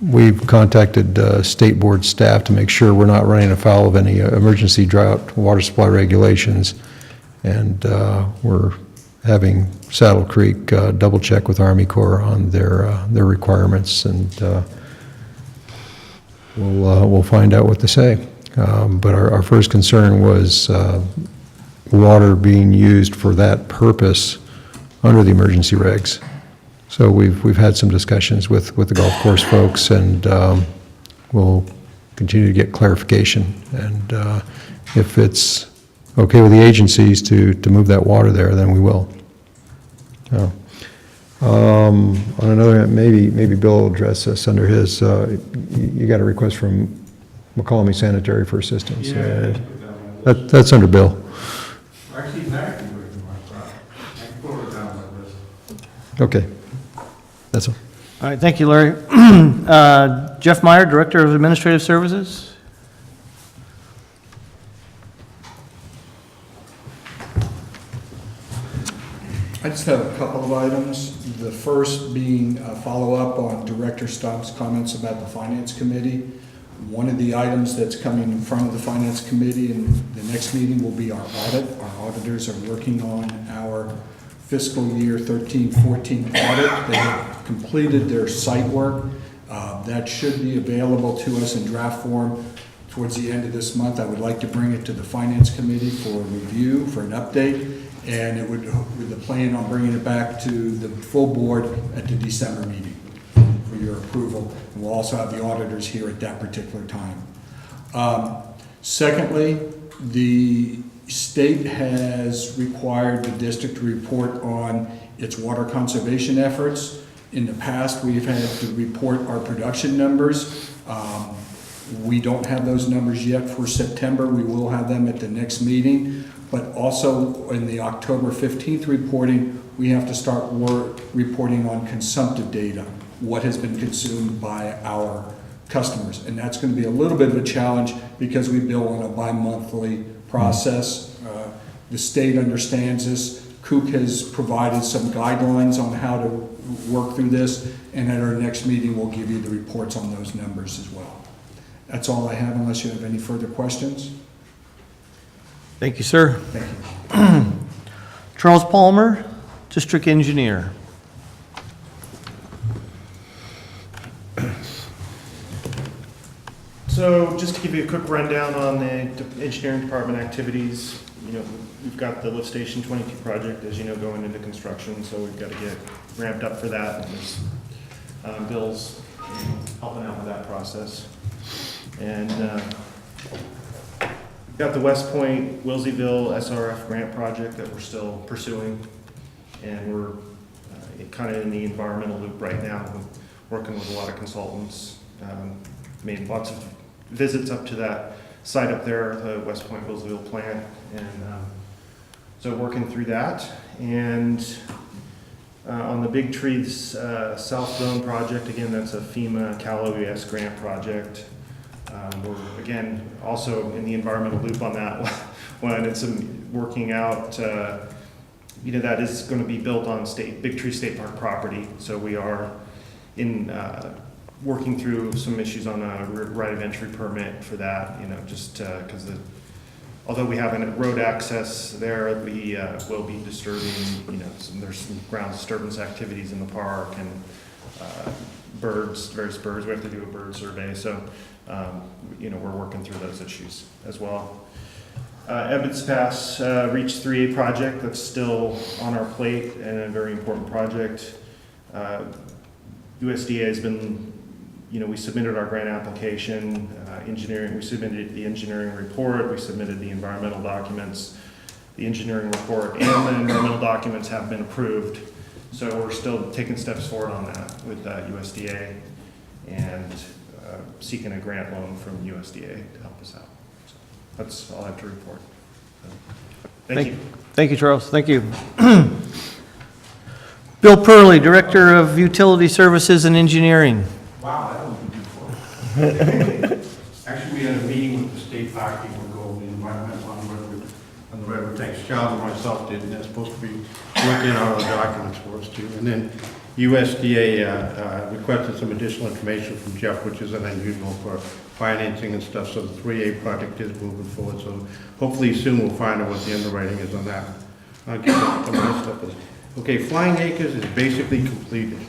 We've contacted State Board staff to make sure we're not running afoul of any emergency drought water supply regulations. And we're having Saddle Creek double check with Army Corps on their requirements, and we'll find out what they say. But our first concern was water being used for that purpose under the emergency regs. So we've had some discussions with the golf course folks, and we'll continue to get clarification. And if it's okay with the agencies to move that water there, then we will. On another, maybe Bill will address this under his, you got a request from McCallum Sanitary for assistance. Yeah. That's under Bill. Actually, exactly what you want. I can pull it down like this. Okay. That's all. All right, thank you, Larry. Jeff Meyer, Director of Administrative Services. I just have a couple of items. The first being a follow-up on Director Stump's comments about the Finance Committee. One of the items that's coming in front of the Finance Committee in the next meeting will be our audit. Our auditors are working on our fiscal year 13-14 audit. They have completed their site work. That should be available to us in draft form towards the end of this month. I would like to bring it to the Finance Committee for review, for an update, and it would, with the plan on bringing it back to the full board at the December meeting for your approval. And we'll also have the auditors here at that particular time. Secondly, the state has required the district to report on its water conservation efforts. In the past, we've had to report our production numbers. We don't have those numbers yet for September. We will have them at the next meeting. But also in the October 15th reporting, we have to start reporting on consumptive data, what has been consumed by our customers. And that's going to be a little bit of a challenge because we bill on a bi-monthly process. The state understands this. Kook has provided some guidelines on how to work through this, and at our next meeting, we'll give you the reports on those numbers as well. That's all I have, unless you have any further questions. Thank you, sir. Thank you. Charles Palmer, District Engineer. So just to give you a quick rundown on the engineering department activities, we've got the lift station 22 project, as you know, going into construction, so we've got to get ramped up for that. And there's Bill's helping out with that process. And we've got the West Point Wilseyville SRF grant project that we're still pursuing, and we're kind of in the environmental loop right now, working with a lot of consultants. Made lots of visits up to that site up there, the West Point Wilseyville plant, and so working through that. And on the Big Trees South Zone project, again, that's a FEMA Cal OES grant project. We're again also in the environmental loop on that one. It's working out. That is going to be built on Big Tree State Park property, so we are in. Working through some issues on a right of entry permit for that, just because although we have a road access there, we will be disturbing, there's some ground disturbance activities in the park and various birds. We have to do a bird survey, so we're working through those issues as well. Ebbets Pass Reach 3A project, that's still on our plate and a very important project. USDA has been, we submitted our grant application, we submitted the engineering report, we submitted the environmental documents. The engineering report and the environmental documents have been approved. So we're still taking steps forward on that with USDA and seeking a grant loan from USDA to help us out. So that's all I have to report. So, thank you. Thank you, Charles. Thank you. Bill Purley, Director of Utility Services and Engineering. Wow, that was beautiful. Actually, we had a meeting with the state park people to go over the environmental on the railroad tanks. Charles and myself did, and they're supposed to be working on the documents for us too. And then USDA requested some additional information from Jeff, which is unusual for financing and stuff. So the 3A project is moving forward. So hopefully soon we'll find out what the underwriting is on that. I'll get some of that stuff. Okay, Flying Acres is basically completed.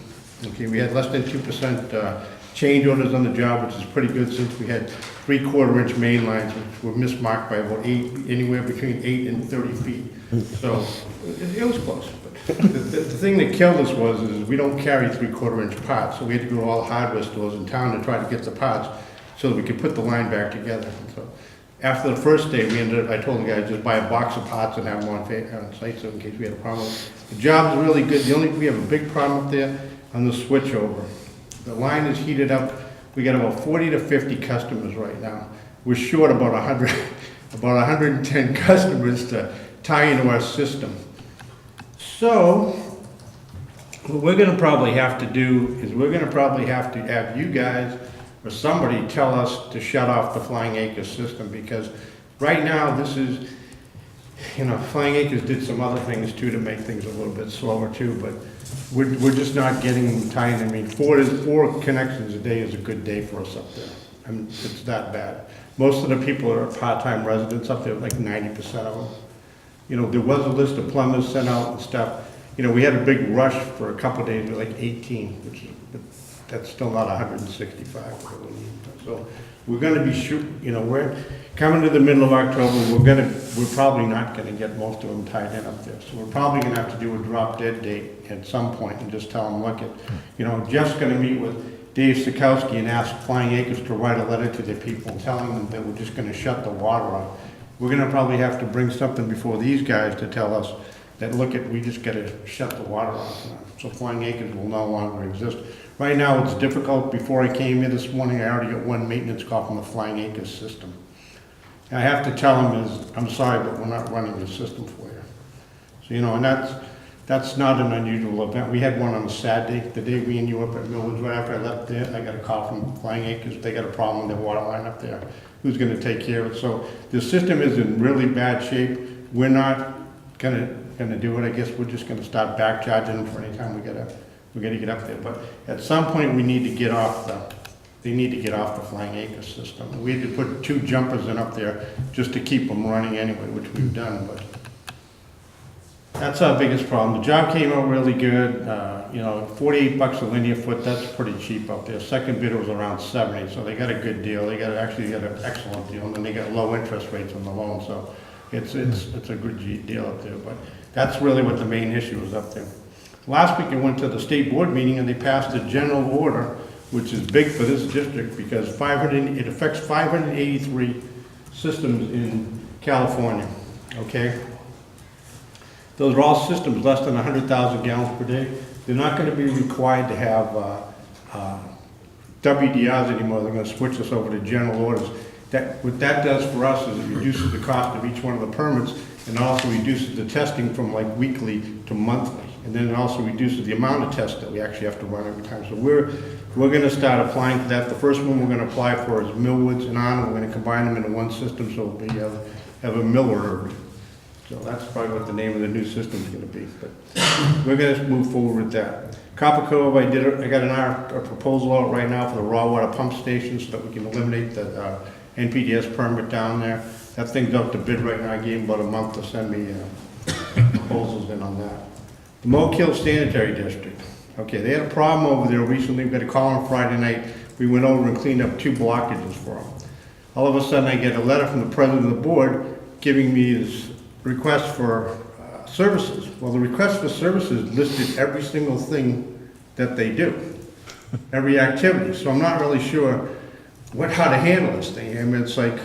Okay, we had less than 2% change orders on the job, which is pretty good since we had 3/4 inch main lines, which were mismarked by about anywhere between 8 and 30 feet. So it was close. But the thing that killed us is we don't carry 3/4 inch parts, so we had to go to all the hardware stores in town to try to get the parts so that we could put the line back together. So after the first day, I told the guys just buy a box of parts and have them on site so in case we had a problem. The job's really good. We have a big problem up there on the switchover. The line is heated up. We got about 40 to 50 customers right now. We're short about 110 customers to tie into our system. So what we're gonna probably have to do is we're gonna probably have to have you guys or somebody tell us to shut off the Flying Acres system, because right now you know, Flying Acres did some other things too to make things a little bit slower too, but we're just not getting them tight. I mean, four connections a day is a good day for us up there. I mean, it's that bad. Most of the people are part-time residents up there, like 90% of them. You know, there was a list of plumbers sent out and stuff. You know, we had a big rush for a couple of days, with like 18, which, but that's still not 165 that we need. So we're gonna be you know, we're coming to the middle of October, we're probably not gonna get most of them tied in up there. So we're probably gonna have to do a drop dead date at some point and just tell them, look, you know, Jeff's gonna meet with Dave Sikowski and ask Flying Acres to write a letter to their people telling them that we're just gonna shut the water off. We're gonna probably have to bring something before these guys to tell us that, look, we just gotta shut the water off now. So Flying Acres will no longer exist. Right now, it's difficult. Before I came here this morning, I already got one maintenance call from the Flying Acres system. And I have to tell them is, I'm sorry, but we're not running the system for you. So, you know, and that's not an unusual event. We had one on a Saturday, the day we and you up at Millwoods, right after I left there, I got a call from Flying Acres. They got a problem with their water line up there. Who's gonna take care of it? So the system is in really bad shape. We're not gonna do it. I guess we're just gonna start back charging them for any time we gotta get up there. But at some point, we need to get off they need to get off the Flying Acres system. We had to put 2 jumpers in up there just to keep them running anyway, which we've done, but that's our biggest problem. The job came out really good, you know, $48 a linear foot, that's pretty cheap up there. Second bidder was around 70, so they got a good deal. They actually got an excellent deal, and then they got low interest rates on the loan, so it's a good deal up there. But that's really what the main issue is up there. Last week I went to the state board meeting and they passed a general order, which is big for this district because it affects 583 systems in California, okay? Those are all systems less than 100,000 gallons per day. They're not gonna be required to have WDRs anymore. They're gonna switch us over to general orders. What that does for us is it reduces the cost of each one of the permits and also reduces the testing from like weekly to monthly. And then it also reduces the amount of tests that we actually have to run every time. So we're gonna start applying for that. The first one we're gonna apply for is Millwoods and Arnold. We're gonna combine them into one system so we have a miller. So that's probably what the name of the new system is gonna be. But we're gonna move forward with that. Copper Cove, I got a proposal out right now for the raw water pump station so that we can eliminate the NPDS permit down there. That thing's up to bid right now. I gave them about a month to send me proposals in on that. The Moke Hill Sanitary District. Okay, they had a problem over there recently. We got a call on Friday night. We went over and cleaned up 2 blockages for them. All of a sudden, I get a letter from the president of the board giving me this request for services. Well, the request for services listed every single thing that they do, every activity. So I'm not really sure how to handle this thing. I mean, it's like,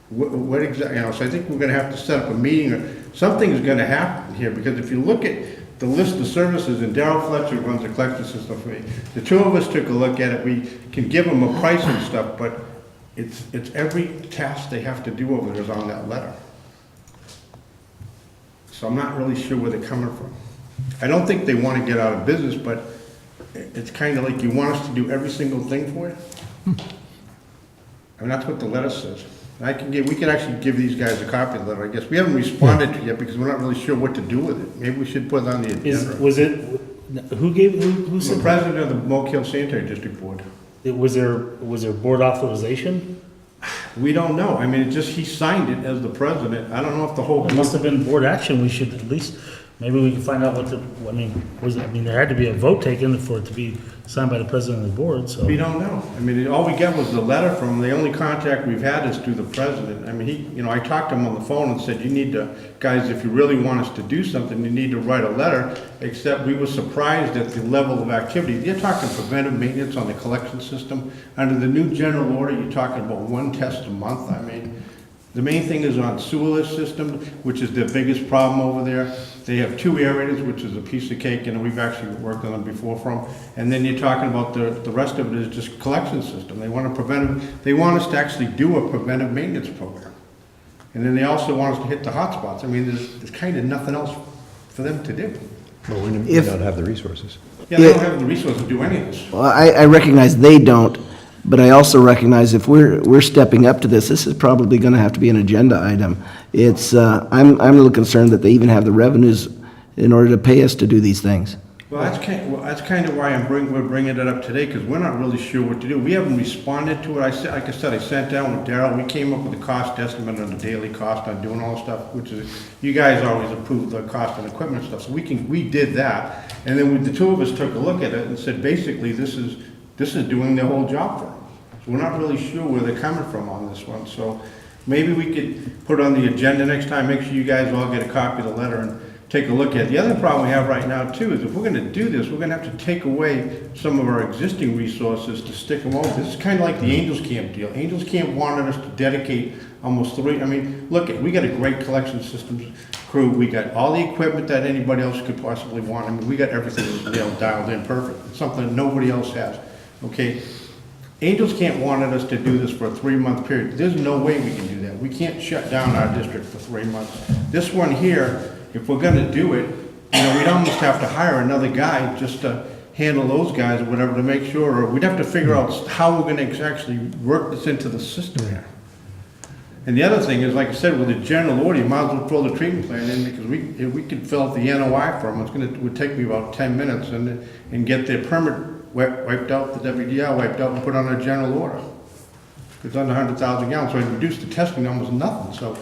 what exactly, you know, so I think we're gonna have to set up a meeting, or something's gonna happen here, because if you look at the list of services, and Darrell Fletcher runs the collection system for me, the 2 of us took a look at it. We can give them a price and stuff, but it's every task they have to do over there is on that letter. So I'm not really sure where they're coming from. I don't think they want to get out of business, but it's kind of like you want us to do every single thing for you. I mean, that's what the letter says. We can actually give these guys a copy of the letter, I guess. We haven't responded to it yet because we're not really sure what to do with it. Maybe we should put it on the agenda. Who The said, president of the Moke Hill Sanitary District Board. was there board authorization? We don't know. I mean, he signed it as the president. I don't know if the whole. It must have been board action. We should at least, maybe we can find out there had to be a vote taken for it to be signed by the president of the board, so. We don't know. I mean, all we got was the letter from him. The only contact we've had is through the president. I mean, I talked to him on the phone and said, you need to, guys, if you really want us to do something, you need to write a letter, except we were surprised at the level of activity. You're talking preventive maintenance on the collection system. Under the new general order, you're talking about 1 test a month. I mean, the main thing is on sewerless system, which is their biggest problem over there. They have 2 aerators, which is a piece of cake, and we've actually worked on them before for them. And then you're talking about the rest of it is just collection system. They want us to actually do a preventive maintenance program. And then they also want us to hit the hot spots. I mean, there's kind of nothing else for them to do. Well, we may not have the resources. Yeah, they don't have the resources to do any of this. Well, I recognize they don't, But I also recognize if we're stepping up to this is probably gonna have to be an agenda item. It's, I'm a little concerned that they even have the revenues in order to pay us to do these things. Well, that's kind of why we're bringing it up today, because we're not really sure what to do. We haven't responded to it. Like I said, I sat down with Darrell, we came up with a cost estimate on the daily cost on doing all the stuff, which is, you guys always approve the cost and equipment stuff, so we did that. And then the two of us took a look at it and said, basically, this is doing their whole job for them. So we're not really sure where they're coming from on this one, so maybe we could put it on the agenda next time, make sure you guys all get a copy of the letter and take a look at it. The other problem we have right now too is if we're gonna do this, we're gonna have to take away some of our existing resources to stick them over. This is kind of like the Angels Camp deal. Angels Camp wanted us to dedicate almost we got a great collection systems crew. We got all the equipment that anybody else could possibly want. I mean, we got everything dialed in perfect. It's something nobody else has, okay? Angels Camp wanted us to do this for a 3-month period. There's no way we can do that. We can't shut down our district for 3 months. This one here, if we're gonna do it, we'd almost have to hire another guy just to handle those guys or whatever to make sure, or we'd have to figure out how we're gonna actually work this into the system here. And the other thing is, like I said, with the general order, you might as well throw the treatment plant in, because we could fill out the NOI for them. It would take me about 10 minutes and get their permit wiped out, the WDR wiped out, and put on a general order. It's under 100,000 gallons, so it reduced the testing almost nothing. So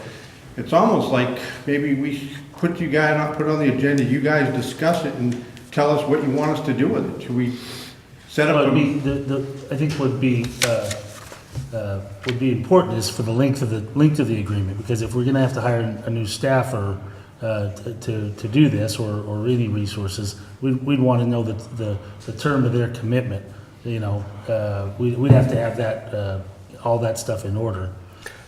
it's almost like maybe we put you guys on, put it on the agenda, you guys discuss it and tell us what you want us to do with it. Should we set up I think would be important is for the length of the agreement, because if we're gonna have to hire a new staffer to do this, or any resources, we'd want to know the term of their commitment. We'd have to have that, all that stuff in order.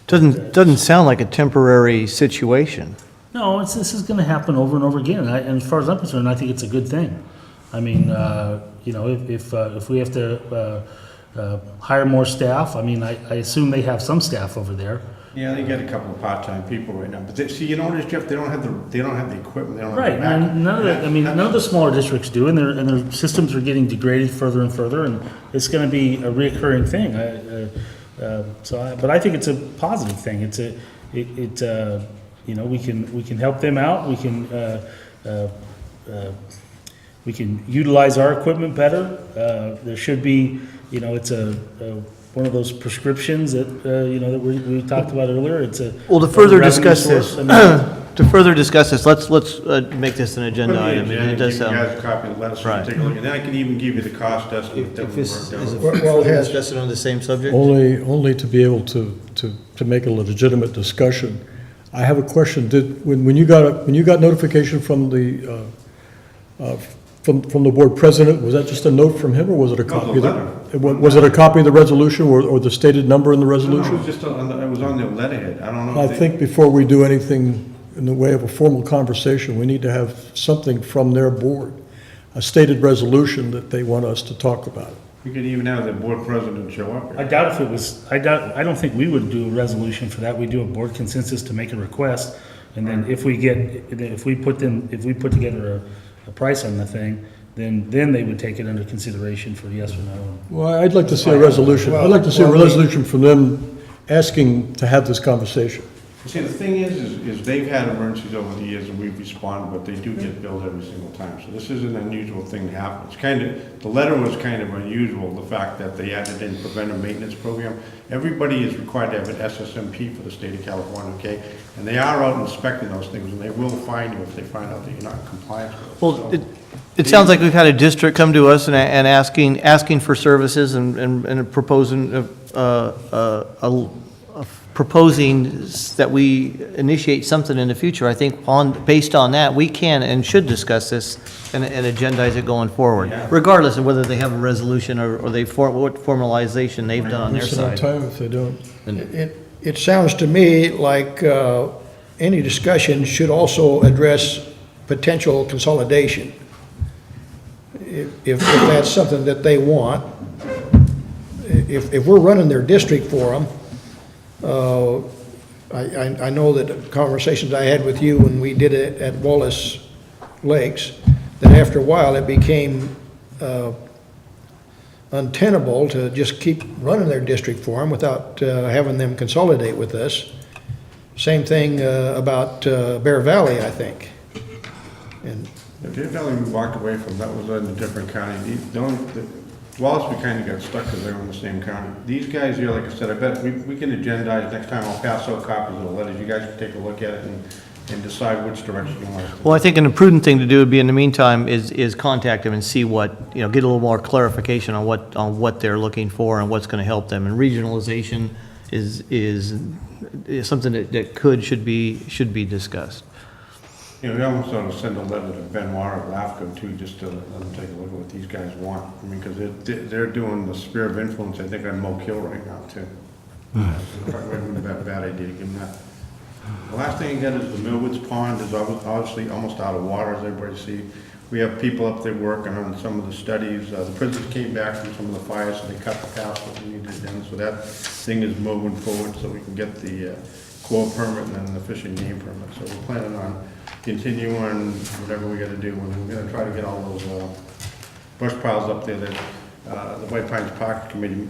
Doesn't sound like a temporary situation. No, this is gonna happen over and over again, and as far as I'm concerned, I think it's a good thing. I mean, if we have to hire more staff, I mean, I assume they have some staff over there. Yeah, they get a couple of part-time people right now, but see, Jeff, they don't have the equipment, they don't have Right, the and none of the smaller districts do, and their systems are getting degraded further and further, and it's gonna be a reoccurring thing. But I think it's a positive thing. We can help them out. We can utilize our equipment better. There should be, it's one of those prescriptions that that we talked about earlier. Well, to further revenue discuss source. this, let's make this an agenda item. It does Give you sound. guys a copy of the letter, so you Right. can take a look, and then I can even give you the cost estimate that we worked out. Well, has, Discuss it on the same subject? Only to be able to make a legitimate discussion. I have a question. When you got notification from the board president, was that just a note from him, or was it a copy? Was it a copy of the resolution or the stated number in the No, it resolution? was just it was on the letterhead, I don't know. I if they- think before we do anything in the way of a formal conversation, we need to have something from their board, a stated resolution that they want us to talk about. We could even have the board president show up I here. doubt if it was, I don't think we would do a resolution for that. We do a board consensus to make a request, and then if we put together a price on the thing, then they would take it under consideration for yes or no. Well, I'd like to see a resolution. I'd like to see a resolution from them asking to have this conversation. See, the thing is they've had emergencies over the years and we've responded, but they do get billed every single time. So this is an unusual thing to happen. The letter was kind of unusual, the fact that they added in preventive maintenance program. Everybody is required to have an SSMP for the state of California, okay? And they are out inspecting those things, and they will fine you if they find out that you're not in compliance with it. Well, So- it sounds like we've had a district come to us and asking for services and proposing, proposing that we initiate something in the future. I think based on that, we can and should discuss this and agendize it going forward, Yeah. regardless of whether they have a resolution or what formalization they've done on their Waste our side. time if they don't. it sounds to me like any discussion should also address potential consolidation. If that's something that they want, if we're running their district for them, I know that conversations I had with you when we did it at Wallace Lakes, that after a while it became untenable to just keep running their district for them without having them consolidate with us. Same thing about Bear Valley, I think. And Deer Valley we walked away from, that was in a different county. Wallace, we kind of got stuck because they were in the same county. These guys here, like I said, I bet we can agendize, next time I'll pass out copies of the letters, you guys can take a look at it and decide which direction you want us to. Well, I think an imprudent thing to do would be, in the meantime, is contact them and see what, get a little more clarification on what they're looking for and what's gonna help them. And regionalization is something that should be discussed. You know, we almost ought to send a letter to Benoit or LAFCO too, just to let them take a look at what these guys want. I mean, because they're doing the sphere of influence, I think, on Moke Hill right now too. So probably wouldn't be a bad idea to give them that. The last thing you got is the Millwoods Pond is obviously almost out of water, as everybody sees. We have people up there working on some of the studies. The prisoners came back from some of the fires, so they cut the path what we needed done. So that thing is moving forward so we can get the quote permit and then the fish and game permit. So we're planning on continuing whatever we gotta do. We're gonna try to get all those brush piles up there that the White Pines Park Committee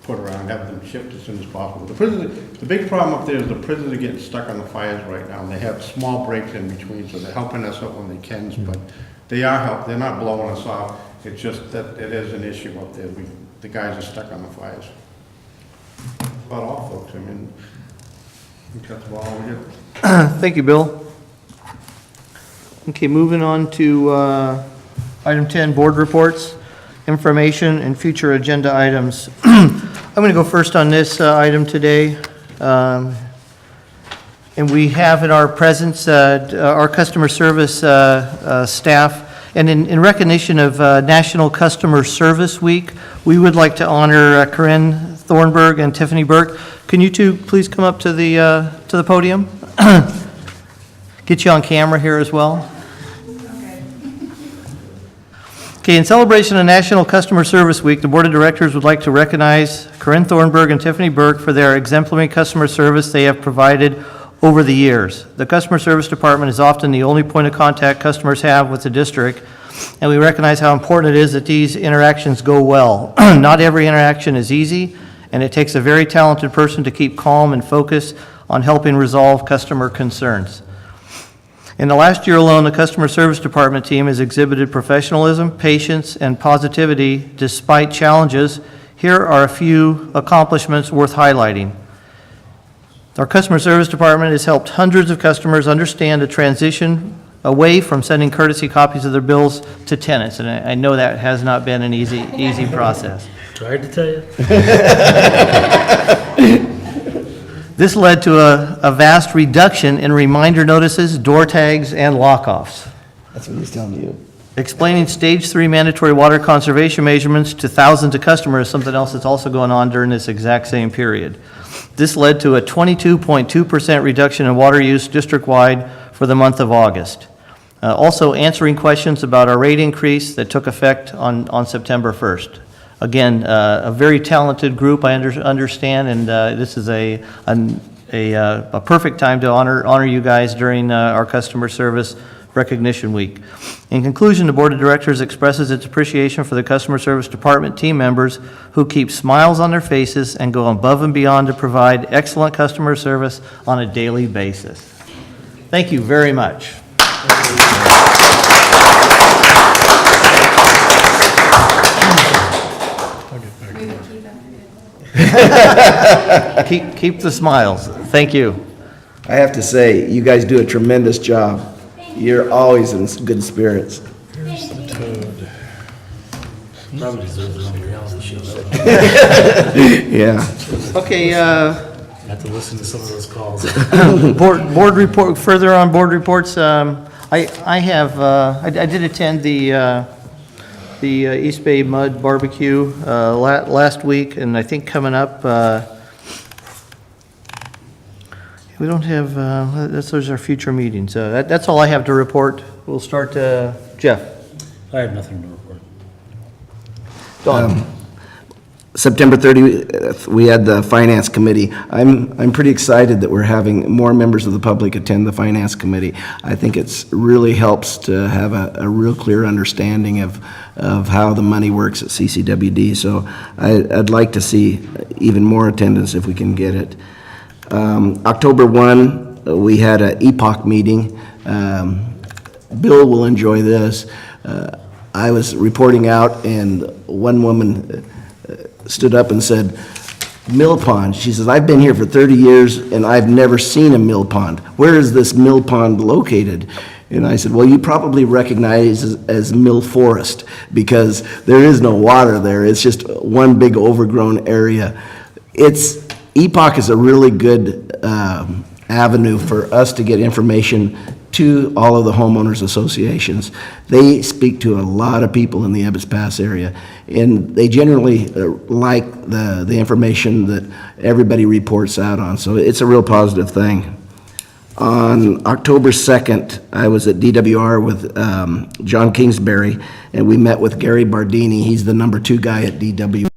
put around, have them shipped as soon as possible. The big problem up there is the prisoners are getting stuck on the fires right now, and they have small breaks in between, so they're helping us out when they can, but they're not blowing us off. It's just that it is an issue up there. The guys are stuck on the fires. About all folks, I mean, I think that's all we get. Thank you, Bill. Okay, moving on to item 10, board reports, information, and future agenda items. I'm going to go first on this item today. And we have in our presence our customer service staff. And in recognition of National Customer Service Week, we would like to honor Corinne Thornburg and Tiffany Burke. Can you two please come up to the podium? Get you on camera here as well. Okay, in celebration of National Customer Service Week, the Board of Directors would like to recognize Corinne Thornburg and Tiffany Burke for their exemplary customer service they have provided over the years. The Customer Service Department is often the only point of contact customers have with the district, and we recognize how important it is that these interactions go well. Not every interaction is easy, and it takes a very talented person to keep calm and focus on helping resolve customer concerns. In the last year alone, the Customer Service Department team has exhibited professionalism, patience, and positivity despite challenges. Here are a few accomplishments worth highlighting. Our Customer Service Department has helped hundreds of customers understand the transition away from sending courtesy copies of their bills to tenants, and I know that has not been an easy process. Tried to tell you. This led to a vast reduction in reminder notices, door tags, and lockoffs. That's what he's telling you. Explaining Stage 3 mandatory water conservation measurements to thousands of customers is something else that's also going on during this exact same period. This led to a 22.2% reduction in water use district-wide for the month of August. Also answering questions about our rate increase that took effect on September 1st. Again, a very talented group, I understand, and this is a perfect time to honor you guys during our Customer Service Recognition Week. In conclusion, the Board of Directors expresses its appreciation for the Customer Service Department team members who keep smiles on their faces and go above and beyond to provide excellent customer service on a daily basis. Thank you very much. Keep the smiles. Thank you. I have to say, you guys do a tremendous job. You're always in good spirits. Here's the toad. Probably deserves his own reality show. Yeah. Okay, Have to listen to some of those calls. board report, further on board reports, I did attend the East Bay Mud Barbecue last week, and I think coming up, we don't have, those are our future meetings. That's all I have to report. We'll start, Jeff. I have nothing to report. Don. September 30th, we had the Finance Committee. I'm pretty excited that we're having more members of the public attend the Finance Committee. I think it's really helps to have a real clear understanding of how the money works at CCWD. So I'd like to see even more attendance if we can get it. October 1, we had an EPOC meeting. Bill will enjoy this. I was reporting out, and one woman stood up and said, "Mill pond." She says, "I've been here for 30 years and I've never seen a mill pond. Where is this mill pond located?" And I said, "Well, you probably recognize as mill forest because there is no water there. It's just one big overgrown area." EPOC is a really good avenue for us to get information to all of the homeowners associations. They speak to a lot of people in the Ebbets Pass area, and they generally like the information that everybody reports out on, so it's a real positive thing. On October 2nd, I was at DWR with John Kingsbury, and we met with Gary Bardini. He's the #2 guy at DWR.